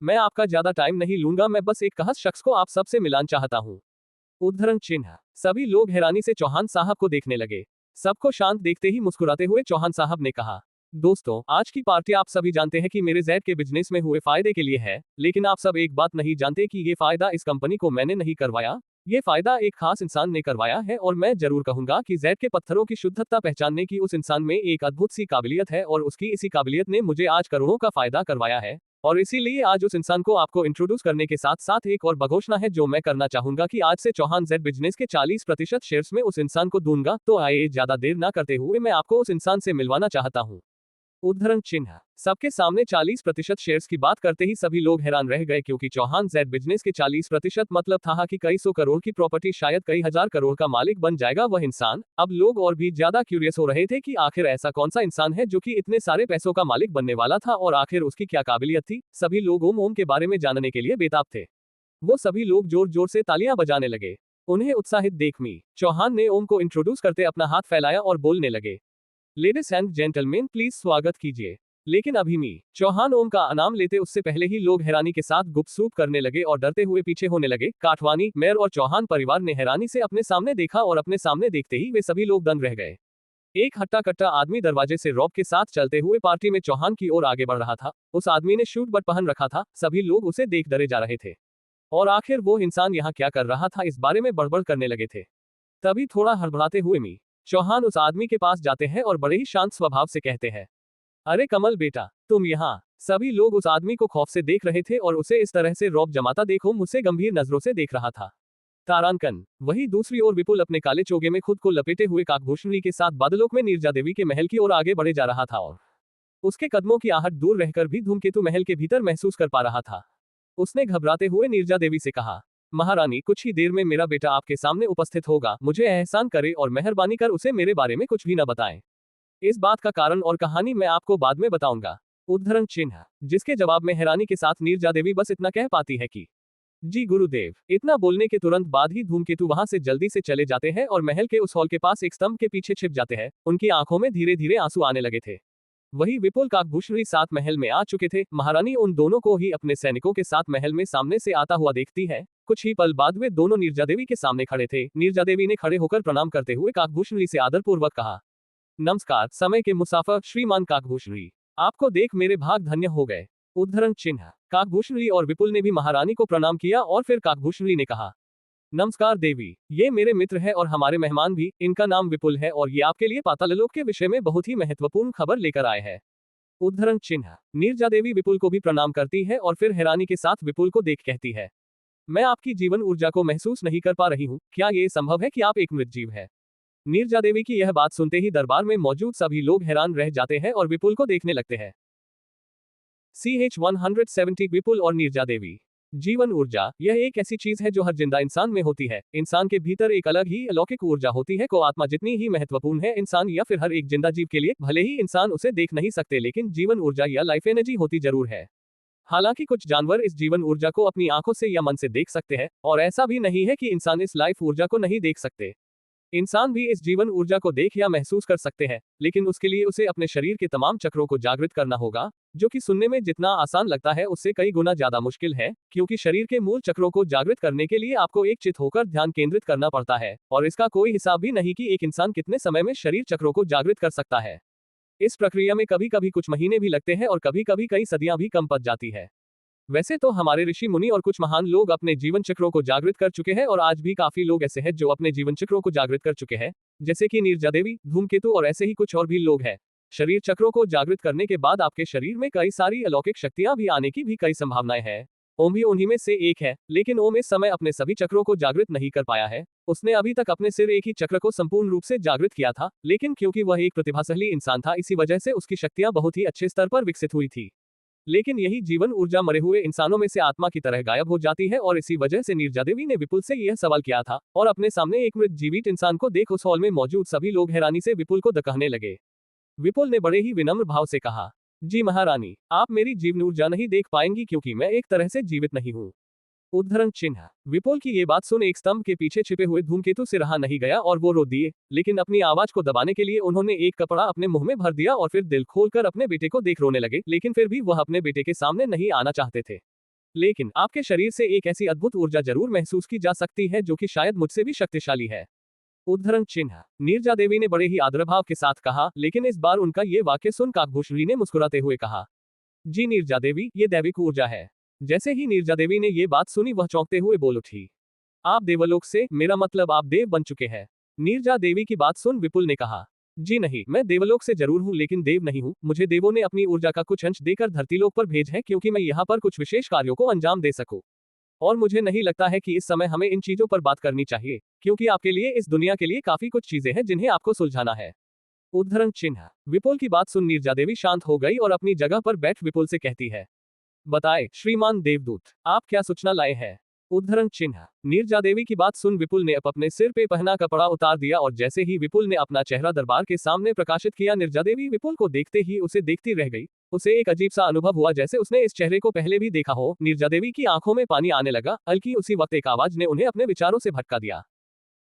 मैं आपका ज्यादा टाइम नहीं लूंगा, मैं बस एक खास शख्स को आप सबसे मिलाना चाहता हूँ। उद्धरण चिन्ह। सभी लोग हैरानी से चौहान साहब को देखने लगे। सबको शांत देखते ही मुस्कुराते हुए चौहान साहब ने कहा, दोस्तों, आज की पार्टी आप सभी जानते हैं कि मेरे जैद के बिजनेस में हुए फायदे के लिए है, लेकिन आप सब एक बात नहीं जानते कि ये फायदा इस कंपनी को मैंने नहीं करवाया, ये फायदा एक खास इंसान ने करवाया है। और मैं जरूर कहूंगा कि जैद के पत्थरों की शुद्धता पहचानने की उस इंसान में एक अद्भुत सी काबिलियत है और उसकी इसी काबिलियत ने मुझे आज करोड़ों का फायदा करवाया है। और इसीलिए आज उस इंसान को आपको इंट्रोड्यूस करने के साथ साथ एक और घोषणा है जो मैं करना चाहूंगा कि आज से चौहान जेड बिजनेस के 40% शेयर्स में उस इंसान को दूंगा। तो आइए ज्यादा देर ना करते हुए मैं आपको उस इंसान से मिलवाना चाहता हूँ। उद्धरण चिन्ह। सबके सामने 40% शेयर्स की बात करते ही सभी लोग हैरान रह गए क्योंकि चौहान जेड बिजनेस के 40% मतलब था कि कई 100 करोड़ की प्रॉपर्टी, शायद कई हजार करोड़ का मालिक बन जाएगा वह इंसान। अब लोग और भी ज्यादा क्यूरियस हो रहे थे कि आखिर ऐसा कौन सा इंसान है जो कि इतने सारे पैसों का मालिक बनने वाला था और आखिर उसकी क्या काबिलियत थी। सभी लोग ओम के बारे में जानने के लिए बेताब थे। वो सभी लोग जोर जोर से तालियां बजाने लगे। उन्हें उत्साहित देख मी चौहान ने ओम को इंट्रोड्यूस करते अपना हाथ फैलाया और बोलने लगे, लेडीज एंड जेंटलमैन, प्लीज स्वागत कीजिए। लेकिन अभी मी चौहान ओम का नाम लेते उससे पहले ही लोग हैरानी के साथ गुपसुप करने लगे और डरते हुए पीछे होने लगे। काठवानी, मेयर और चौहान परिवार ने हैरानी से अपने सामने देखा और अपने सामने देखते ही वे सभी लोग दंग रह गए। एक हट्टा कट्टा आदमी दरवाजे से रॉब के साथ चलते हुए पार्टी में चौहान की ओर आगे बढ़ रहा था। उस आदमी ने शूट बट पहन रखा था। सभी लोग उसे देख डरे जा रहे थे और आखिर वो इंसान यहाँ क्या कर रहा था इस बारे में बड़बड़ करने लगे थे। तभी थोड़ा हड़बड़ाते हुए मी चौहान उस आदमी के पास जाते हैं और बड़े ही शांत स्वभाव से कहते हैं, अरे कमल बेटा, तुम यहाँ। सभी लोग उस आदमी को खौफ से देख रहे थे और उसे इस तरह से रौब जमाता देखो मुझसे गंभीर नजरों से देख रहा था। तारांकन। वही दूसरी ओर विपुल अपने काले चोगे में खुद को लपेटे हुए काकभूषणी के साथ बादलों में नीरजा देवी के महल की ओर आगे बढ़े जा रहा था और उसके कदमों की आहट दूर रहकर भी धूमकेतु महल के भीतर महसूस कर पा रहा था। उसने घबराते हुए नीरजा देवी से कहा, महारानी कुछ ही देर में मेरा बेटा आपके सामने उपस्थित होगा, मुझे एहसान करे और मेहरबानी कर उसे मेरे बारे में कुछ भी न बताएं। इस बात का कारण और कहानी मैं आपको बाद में बताऊंगा। उद्धरण चिन्ह। जिसके जवाब में हैरानी के साथ नीरजा देवी बस इतना कह पाती है कि जी गुरुदेव। इतना बोलने के तुरंत बाद ही धूमकेतु वहां से जल्दी से चले जाते हैं और महल के उस हॉल के पास एक स्तंभ के पीछे छिप जाते हैं। उनकी आंखों में धीरे धीरे आंसू आने लगे थे। वही विपुल काकभूषणी साथ महल में आ चुके थे। महारानी उन दोनों को ही अपने सैनिकों के साथ महल में सामने से आता हुआ देखती है। कुछ ही पल बाद वे दोनों नीरजा देवी के सामने खड़े थे। नीरजा देवी ने खड़े होकर प्रणाम करते हुए काकभूषणी से आदरपूर्वक कहा, नमस्कार समय के मुसाफिर श्रीमान काकभूषणी, आपको देख मेरे भाग धन्य हो गए। उद्धरण चिन्ह। काकभूषणी और विपुल ने भी महारानी को प्रणाम किया और फिर काकभूषणी ने कहा, नमस्कार देवी, ये मेरे मित्र है और हमारे मेहमान भी। इनका नाम विपुल है और ये आपके लिए पाताललोक के विषय में बहुत ही महत्वपूर्ण खबर लेकर आए हैं। उद्धरण चिन्ह। नीरजा देवी विपुल को भी प्रणाम करती है और फिर हैरानी के साथ विपुल को देख कहती है, मैं आपकी जीवन ऊर्जा को महसूस नहीं कर पा रही हूँ, क्या ये संभव है कि आप एक मृत जीव है? नीरजा देवी की यह बात सुनते ही दरबार में मौजूद सभी लोग हैरान रह जाते हैं और विपुल को देखने लगते हैं। CH 170 विपुल और नीरजा देवी। जीवन ऊर्जा यह एक ऐसी चीज है जो हर जिंदा इंसान में होती है। इंसान के भीतर एक अलग ही अलौकिक ऊर्जा होती है। को आत्मा जितनी ही महत्वपूर्ण है इंसान या फिर हर एक जिंदा जीव के लिए, भले ही इंसान उसे देख नहीं सकते लेकिन जीवन ऊर्जा या लाइफ एनर्जी होती जरूर है। हालांकि कुछ जानवर इस जीवन ऊर्जा को अपनी आंखों से या मन से देख सकते हैं और ऐसा भी नहीं है कि इंसान इस लाइफ ऊर्जा को नहीं देख सकते। इंसान भी इस जीवन ऊर्जा को देख या महसूस कर सकते हैं, लेकिन उसके लिए उसे अपने शरीर के तमाम चक्रों को जागृत करना होगा, जो कि सुनने में जितना आसान लगता है उससे कई गुना ज्यादा मुश्किल है, क्योंकि शरीर के मूल चक्रों को जागृत करने के लिए आपको एक चित होकर ध्यान केंद्रित करना पड़ता है और इसका कोई हिसाब भी नहीं कि एक इंसान कितने समय में शरीर चक्रों को जागृत कर सकता है। इस प्रक्रिया में कभी कभी कुछ महीने भी लगते हैं और कभी कभी कई सदियां भी कम पड़ जाती है। वैसे तो हमारे ऋषि मुनि और कुछ महान लोग अपने जीवन चक्रों को जागृत कर चुके हैं और आज भी काफी लोग ऐसे हैं जो अपने जीवन चक्रों को जागृत कर चुके हैं, जैसे कि नीरजा देवी, धूमकेतु और ऐसे ही कुछ और भी लोग हैं। शरीर चक्रों को जागृत करने के बाद आपके शरीर में कई सारी अलौकिक शक्तियां भी आने की भी कई संभावनाएं हैं। ओम भी उन्हीं में से एक है, लेकिन ओम इस समय अपने सभी चक्रों को जागृत नहीं कर पाया है। उसने अभी तक अपने सिर एक ही चक्र को संपूर्ण रूप से जागृत किया था, लेकिन क्योंकि वह एक प्रतिभाशाली इंसान था इसी वजह से उसकी शक्तियां बहुत ही अच्छे स्तर पर विकसित हुई थी। लेकिन यही जीवन ऊर्जा मरे हुए इंसानों में से आत्मा की तरह गायब हो जाती है और इसी वजह से नीरजा देवी ने विपुल से यह सवाल किया था और अपने सामने एक मृत जीवित इंसान को देख उस हॉल में मौजूद सभी लोग हैरानी से विपुल को दकहने लगे। विपुल ने बड़े ही विनम्र भाव से कहा, जी महारानी, आप मेरी जीवन ऊर्जा नहीं देख पाएंगी क्योंकि मैं एक तरह से जीवित नहीं हूँ। उद्धरण चिन्ह। विपुल की ये बात सुन एक स्तंभ के पीछे छिपे हुए धूमकेतु से रहा नहीं गया और वो रो दिए, लेकिन अपनी आवाज को दबाने के लिए उन्होंने एक कपड़ा अपने मुंह में भर दिया और फिर दिल खोलकर अपने बेटे को देख रोने लगे, लेकिन फिर भी वह अपने बेटे के सामने नहीं आना चाहते थे। लेकिन आपके शरीर से एक ऐसी अद्भुत ऊर्जा जरूर महसूस की जा सकती है जो कि शायद मुझसे भी शक्तिशाली है। उद्धरण चिन्ह। नीरजा देवी ने बड़े ही आदरभाव के साथ कहा, लेकिन इस बार उनका ये वाक्य सुन काकभूषणी ने मुस्कुराते हुए कहा, जी नीरजा देवी, ये दैविक ऊर्जा है। जैसे ही नीरजा देवी ने ये बात सुनी वह चौंकते हुए बोल उठी, आप देवलोक से, मेरा मतलब आप देव बन चुके हैं। नीरजा देवी की बात सुन विपुल ने कहा, जी नहीं, मैं देवलोक से जरूर हूँ लेकिन देव नहीं हूँ। मुझे देवों ने अपनी ऊर्जा का कुछ अंश देकर धरतीलोक पर भेज है क्योंकि मैं यहाँ पर कुछ विशेष कार्यों को अंजाम दे सकूं। और मुझे नहीं लगता है कि इस समय हमें इन चीजों पर बात करनी चाहिए, क्योंकि आपके लिए इस दुनिया के लिए काफी कुछ चीजें हैं जिन्हें आपको सुलझाना है। उद्धरण चिन्ह। विपुल की बात सुन नीरजा देवी शांत हो गई और अपनी जगह पर बैठ विपुल से कहती है, बताए श्रीमान देवदूत, आप क्या सूचना लाए हैं? उद्धरण चिन्ह। नीरजा देवी की बात सुन विपुल ने अपने सिर पे पहना कपड़ा उतार दिया और जैसे ही विपुल ने अपना चेहरा दरबार के सामने प्रकाशित किया, नीरजा देवी विपुल को देखते ही उसे देखती रह गई। उसे एक अजीब सा अनुभव हुआ जैसे उसने इस चेहरे को पहले भी देखा हो। नीरजा देवी की आंखों में पानी आने लगा। हल्की उसी वक्त एक आवाज ने उन्हें अपने विचारों से भटका दिया।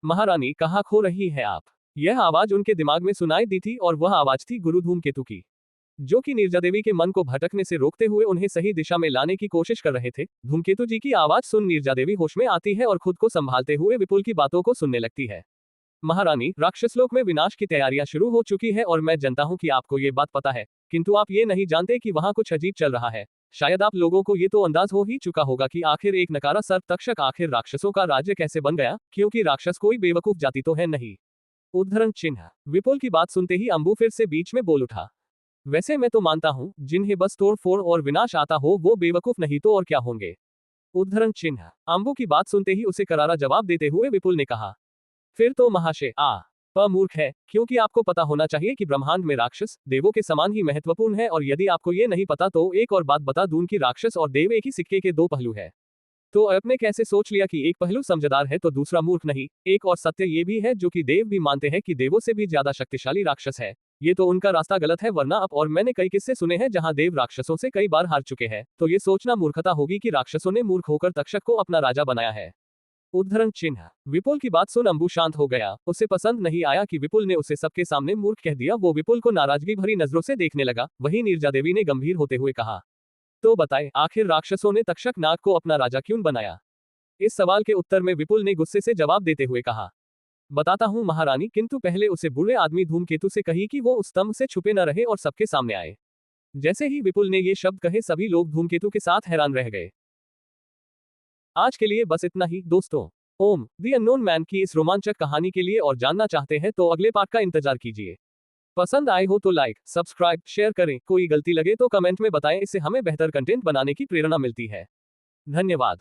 महारानी, कहाँ खो रही है आप? यह आवाज उनके दिमाग में सुनाई दी थी और वह आवाज थी गुरु धूमकेतु की, जो कि नीरजा देवी के मन को भटकने से रोकते हुए उन्हें सही दिशा में लाने की कोशिश कर रहे थे। धूमकेतु जी की आवाज सुन नीरजा देवी होश में आती है और खुद को संभालते हुए विपुल की बातों को सुनने लगती है। महारानी, राक्षसलोक में विनाश की तैयारियां शुरू हो चुकी है और मैं जानता हूं कि आपको ये बात पता है, किंतु आप ये नहीं जानते कि वहां कुछ अजीब चल रहा है। शायद आप लोगों को ये तो अंदाज हो ही चुका होगा कि आखिर एक नकारा सर्प तक्षक आखिर राक्षसों का राज्य कैसे बन गया, क्योंकि राक्षस कोई बेवकूफ जाति तो है नहीं। उद्धरण चिन्ह। विपुल की बात सुनते ही अंबु फिर से बीच में बोल उठा, वैसे मैं तो मानता हूँ जिन्हें बस तोड़ फोड़ और विनाश आता हो वो बेवकूफ नहीं तो और क्या होंगे। उद्धरण चिन्ह। अम्बु की बात सुनते ही उसे करारा जवाब देते हुए विपुल ने कहा, फिर तो महाशय प मूर्ख है, क्योंकि आपको पता होना चाहिए कि ब्रह्मांड में राक्षस देवों के समान ही महत्वपूर्ण है, और यदि आपको ये नहीं पता तो एक और बात बता दूं कि राक्षस और देव एक ही सिक्के के दो पहलू है। तो आपने कैसे सोच लिया कि एक पहलू समझदार है तो दूसरा मूर्ख नहीं। एक और सत्य ये भी है जो कि देव भी मानते हैं कि देवों से भी ज्यादा शक्तिशाली राक्षस है। ये तो उनका रास्ता गलत है, वरना अब और मैंने कई किस्से सुने हैं जहां देव राक्षसों से कई बार हार चुके हैं, तो ये सोचना मूर्खता होगी कि राक्षसों ने मूर्ख होकर तक्षक को अपना राजा बनाया है। उद्धरण चिन्ह। विपुल की बात सुन अम्बु शांत हो गया। उसे पसंद नहीं आया कि विपुल ने उसे सबके सामने मूर्ख कह दिया। वो विपुल को नाराजगी भरी नजरों से देखने लगा। वहीं नीरजा देवी ने गंभीर होते हुए कहा, तो बताए आखिर राक्षसों ने तक्षक नाग को अपना राजा क्यों बनाया। इस सवाल के उत्तर में विपुल ने गुस्से से जवाब देते हुए कहा, बताता हूँ महारानी, किंतु पहले उसे बुरे आदमी धूमकेतु से कही कि वो उस स्तंभ से छुपे न रहे और सबके सामने आए। जैसे ही विपुल ने ये शब्द कहे सभी लोग धूमकेतु के साथ हैरान रह गए। आज के लिए बस इतना ही दोस्तों। ओम द अननोन मैन की इस रोमांचक कहानी के लिए और जानना चाहते हैं तो अगले पार्ट का इंतजार कीजिए। पसंद आए हो तो लाइक, सब्सक्राइब, शेयर करें। कोई गलती लगे तो कमेंट में बताएं, इससे हमें बेहतर कंटेंट बनाने की प्रेरणा मिलती है। धन्यवाद।